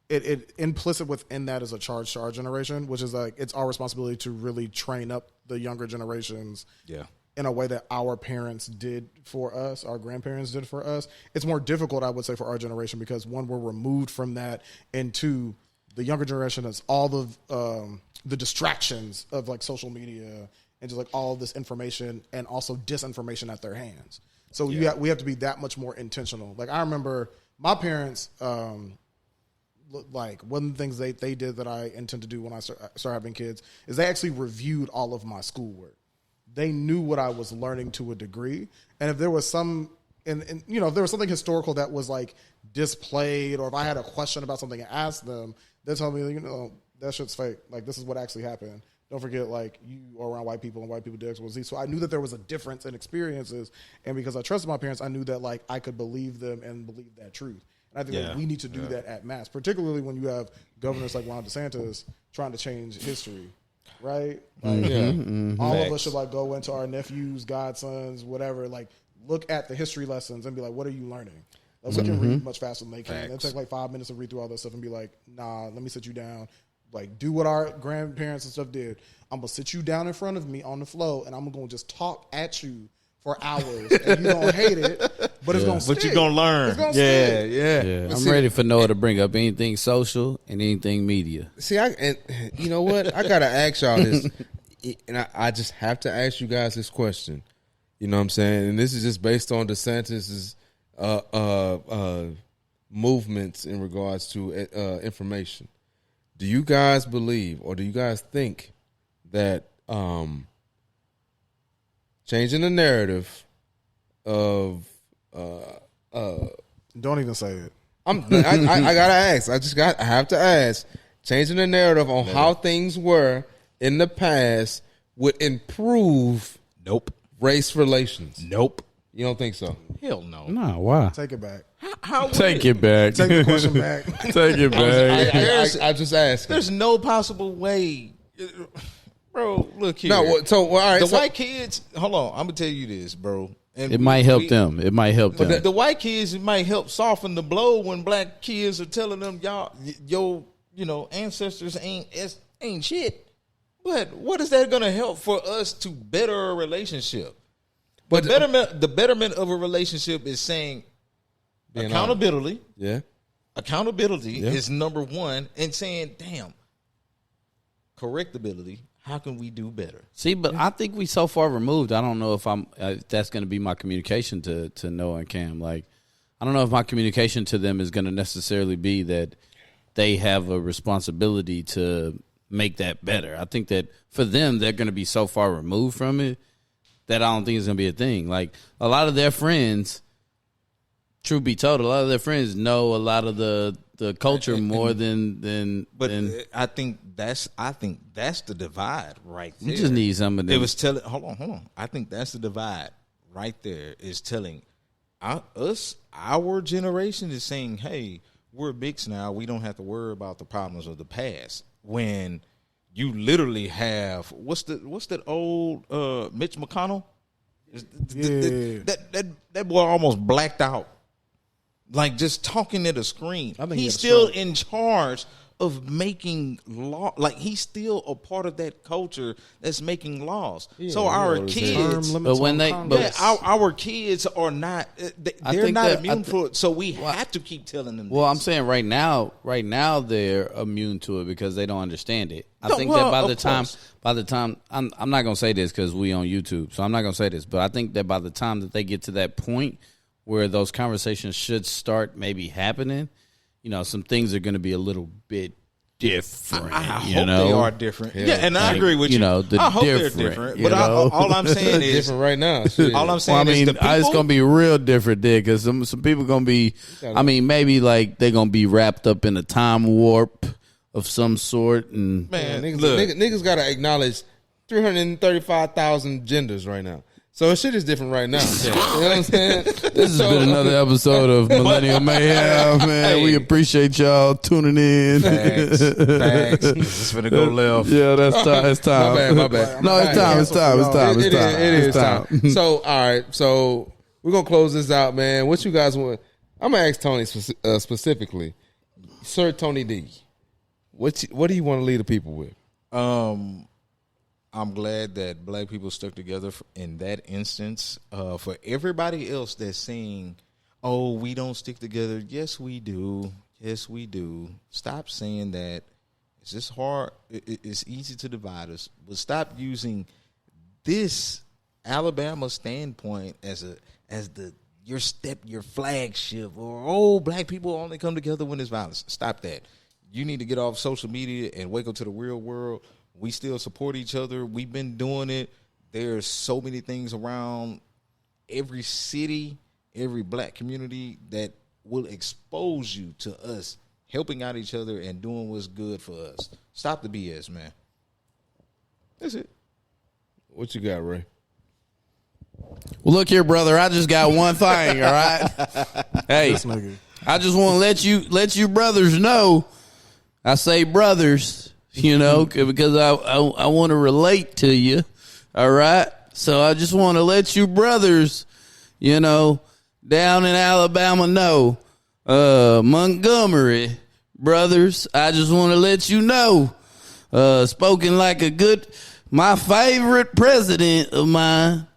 it implicit within that is a charge to our generation, which is like it's our responsibility to really train up the younger generations. Yeah. In a way that our parents did for us, our grandparents did for us. It's more difficult, I would say, for our generation because one, we're removed from that, and two, the younger generation has all the distractions of like social media and just like all of this information and also disinformation at their hands. So we have to be that much more intentional. Like I remember my parents, like one of the things they did that I intend to do when I start having kids is they actually reviewed all of my schoolwork. They knew what I was learning to a degree, and if there was some, and if there was something historical that was like displayed, or if I had a question about something and asked them, they told me, that shit's fake. Like this is what actually happened. Don't forget, like you are around white people and white people did X, Y, Z. So I knew that there was a difference in experiences, and because I trusted my parents, I knew that like I could believe them and believe that truth. And I think that we need to do that at mass, particularly when you have governors like Ron DeSantis trying to change history. Right? Like, all of us should like go into our nephews, godsons, whatever, like look at the history lessons and be like, what are you learning? Like, we can read much faster than they can. It take like 5 minutes to read through all that stuff and be like, nah, let me sit you down. Like, do what our grandparents and stuff did. I'm going to sit you down in front of me on the floor and I'm going to just talk at you for hours. And you're going to hate it, but it's going to stick. But you're going to learn. It's gonna Yeah. Yeah, I'm ready for Noah to bring up anything social and anything media. See, and you know what? I gotta ask y'all this, and I just have to ask you guys this question. You know what I'm saying? And this is just based on DeSantis's movements in regards to information. Do you guys believe, or do you guys think that changing the narrative of Don't even say it. I gotta ask. I have to ask. Changing the narrative on how things were in the past would improve race relations. Nope. You don't think so? Hell no. No, why? Take it back. How would Take it back. Take the question back. Take it back. I just asked. There's no possible way. Bro, look here. No, so all right. the so, white kids, hold on, I'm going to tell you this, bro. And It might help them. It might help them. But the white kids, it might help soften the blow when black kids are telling them, y'all, your ancestors ain't shit. But what is that going to help for us to better a relationship? But The betterment of a relationship is saying accountability. Yeah. Accountability is number one, and saying, damn, correctability. How can we do better? See, but I think we so far removed. I don't know if that's going to be my communication to Noah and Cam. Like, I don't know if my communication to them is going to necessarily be that they have a responsibility to make that better. I think that for them, they're going to be so far removed from it that I don't think it's going to be a thing. Like, a lot of their friends, truth be told, a lot of their friends know a lot of the culture more than. But I think that's the divide right there. You just need some of them. It was telling. Hold on. I think that's the divide right there. Is telling our generation is saying, "Hey, we're mixed now. We don't have to worry about the problems of the past." When you literally have what's that old Mitch McConnell? That boy almost blacked out. Like, just talking at a screen. He's still in charge of making law. Like, he's still a part of that culture that's making laws. So our kids, our kids are not. They're not immune to it. So we have to keep telling them. Well, I'm saying right now they're immune to it because they don't understand it. I think that by the time I'm not gonna say this because we on YouTube, so I'm not gonna say this, but I think that by the time that they get to that point where those conversations should start maybe happening, some things are going to be a little bit different. I hope they are different. Yeah, and I agree with you. I hope they're different. But all I'm saying is different right now. All I'm saying is the people, it's going to be real different there because some people going to be, maybe like they're going to be wrapped up in a time warp of some sort. And man, niggas got to acknowledge 335,000 genders right now. So shit is different right now. You know what I'm saying? This has been another episode of Millennial Mayhem, man. Hey. We appreciate y'all tuning in. Facts. It's gonna go left. Yeah, that's time. It's time. My bad. No, it's time. It is time. So, all right. So we're gonna close this out, man. What you guys want? I'm gonna ask Tony specifically, Sir Tony D. What do you want to leave the people with? I'm glad that black people stuck together in that instance. For everybody else that's saying, oh, we don't stick together. Yes, we do. Yes, we do. Stop saying that. It's just hard. It's easy to divide us. But stop using this Alabama standpoint as your flagship, or black people only come together when there's violence. Stop that. You need to get off social media and wake up to the real world. We still support each other. We've been doing it. There's so many things around every city, every black community that will expose you to us helping out each other and doing what's good for us. Stop the BS, man. That's it. What you got, Ray? well, look here, brother. I just got one thing. All right. Hey, I just want to let you brothers know. I say brothers. Because I want to relate to you, all right? So I just want to let you brothers, down in Alabama know, Montgomery brothers, I just want to let you know, spoken like my favorite president of mine,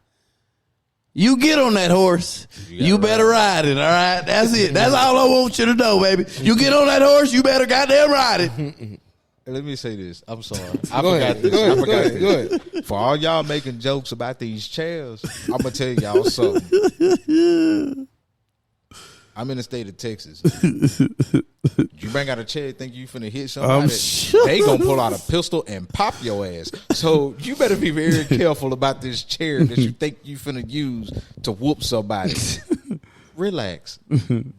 you get on that horse, you better ride it, all right? That's it. That's all I want you to know, baby. You get on that horse, you better goddamn ride it. Let me say this. I'm sorry. I forgot this. Go ahead. For all y'all making jokes about these chairs, I'm going to tell y'all something. I'm in the state of Texas. You bring out a chair, think you finna hit somebody, they going to pull out a pistol and pop your ass. So you better be very careful about this chair that you think you finna use to whoop somebody. Relax.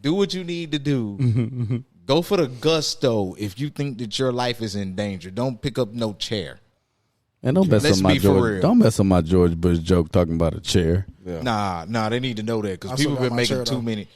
Do what you need to do. Go for the gusto if you think that your life is in danger. Don't pick up no chair. And don't mess up my George Bush joke talking about a chair. Yeah. Nah, they need to know that because people been making too many.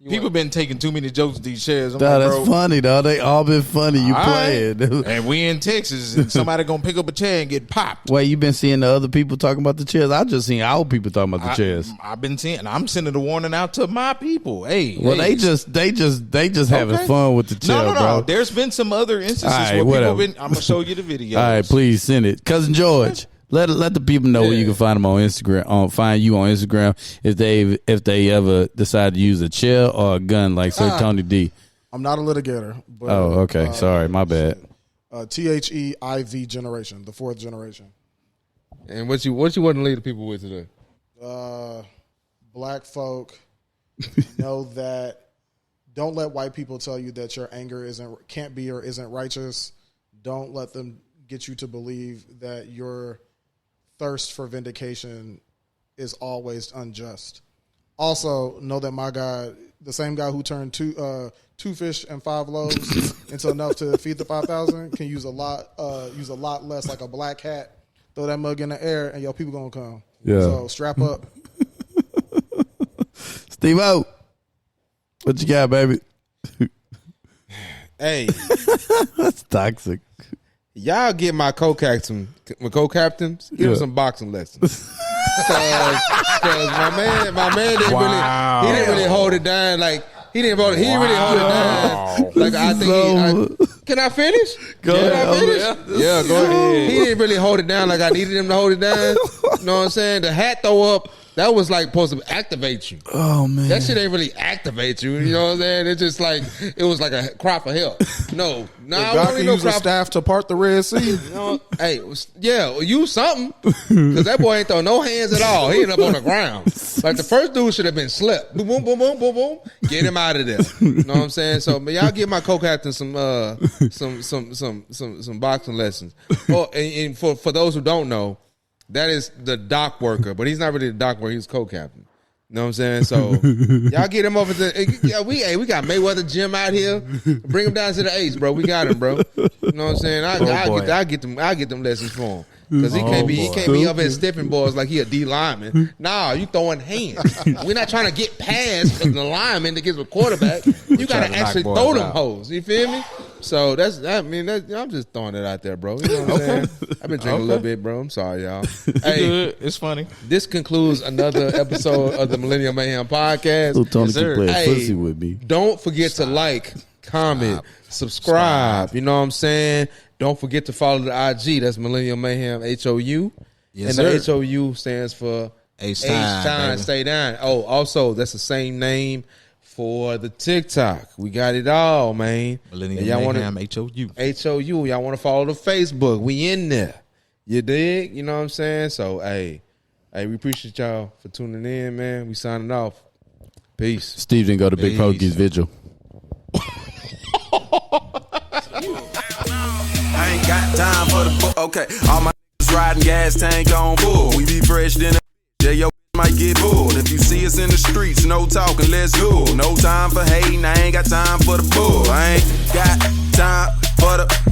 People been taking too many jokes with these chairs. I'm Nah, like, that's funny, though. They all been funny. You all playing. right. And we in Texas, and somebody gonna pick up a chair and get popped. Wait, you been seeing the other people talking about the chairs? I just seen our people talking about the chairs. I've been seeing, and I'm sending a warning out to my people. Hey, Well, hey, they just having fun with the chair, no. bro. There's been some other instances All right, where whatever. people been. I'm gonna show you the video. All right, please send it, Cousin George. Let the people know where you can find them on Instagram. Find you on Instagram if they ever decide to use a chair or a gun like Sir Tony D. I'm not a litigator. But, Oh, okay. Sorry, my bad. THEIV generation, the fourth generation. And what you want to leave the people with today? Black folk know that. Don't let white people tell you that your anger can't be or isn't righteous. Don't let them get you to believe that your thirst for vindication is always unjust. Also, know that my God, the same guy who turned two fish and 5 loaves into enough to feed the 5,000, can use a lot less, like a black hat. Throw that mug in the air, and people gonna come. Yeah. So strap up. Steve-O, what you got, baby? Hey, That's toxic. y'all get my co-captains, give them some boxing lessons. Cause my man didn't really hold it down. Like he didn't really hold it down. Like I think. Can I finish? Go ahead. Yeah, go ahead. He didn't really hold it down like I needed him to hold it down. You know what I'm saying? The hat throw up. That was like supposed to activate you. Oh man, That shit ain't really activate you. You know what I'm saying? It's just like it was like a cry for help. No, I God don't can need no use a cry. staff to part the Red Sea. You know, hey, use something because that boy ain't throw no hands at all. He ended up on the ground. Like the first dude should have been slept. Boom, boom, boom, boom, boom, boom. Get him out of there. You know what I'm saying? So, man, y'all give my co-captain some boxing lessons. Oh, and for those who don't know, that is the dock worker, but he's not really the dock worker. He's co-captain. You know what I'm saying? So y'all get him over to we got Mayweather Jim out here. Bring him down to the Ace, bro. We got him, bro. You know what I'm saying? I get them lessons for him. Because he can't be up here stiffing boys like he a D lineman. Nah, you throwing hands. We're not trying to get past the lineman that gets a quarterback. You gotta actually throw them hoes. You feel me? So I'm just throwing it out there, bro. You know what I'm saying? I've been drinking a little bit, bro. I'm sorry, y'all. Hey, it's funny. this concludes another episode of the Millennial Mayhem Podcast. Little Tony can play Hey, pussy with me. Don't forget to like, comment, subscribe. You know what I'm saying? Don't forget to follow the IG. That's Millennial Mayhem HOU. Yes, and sir. the HOU stands for H-Time, baby. Stay Down. Oh, also, that's the same name for the TikTok. We got it all, man. Millennial Mayhem HOU. HOU. Y'all want to follow the Facebook. We in there. You dig? You know what I'm saying? So, hey, we appreciate y'all for tuning in, man. We signing off. Peace. Steve didn't go to Big Peace. Pokey's vigil. I ain't got time for the book. Okay, all my niggas riding gas tank on full. We be fresh than a yeah, your might get bull. If you see us in the streets, no talking, let's go. No time for hating, I ain't got time for the bull. I ain't got time for the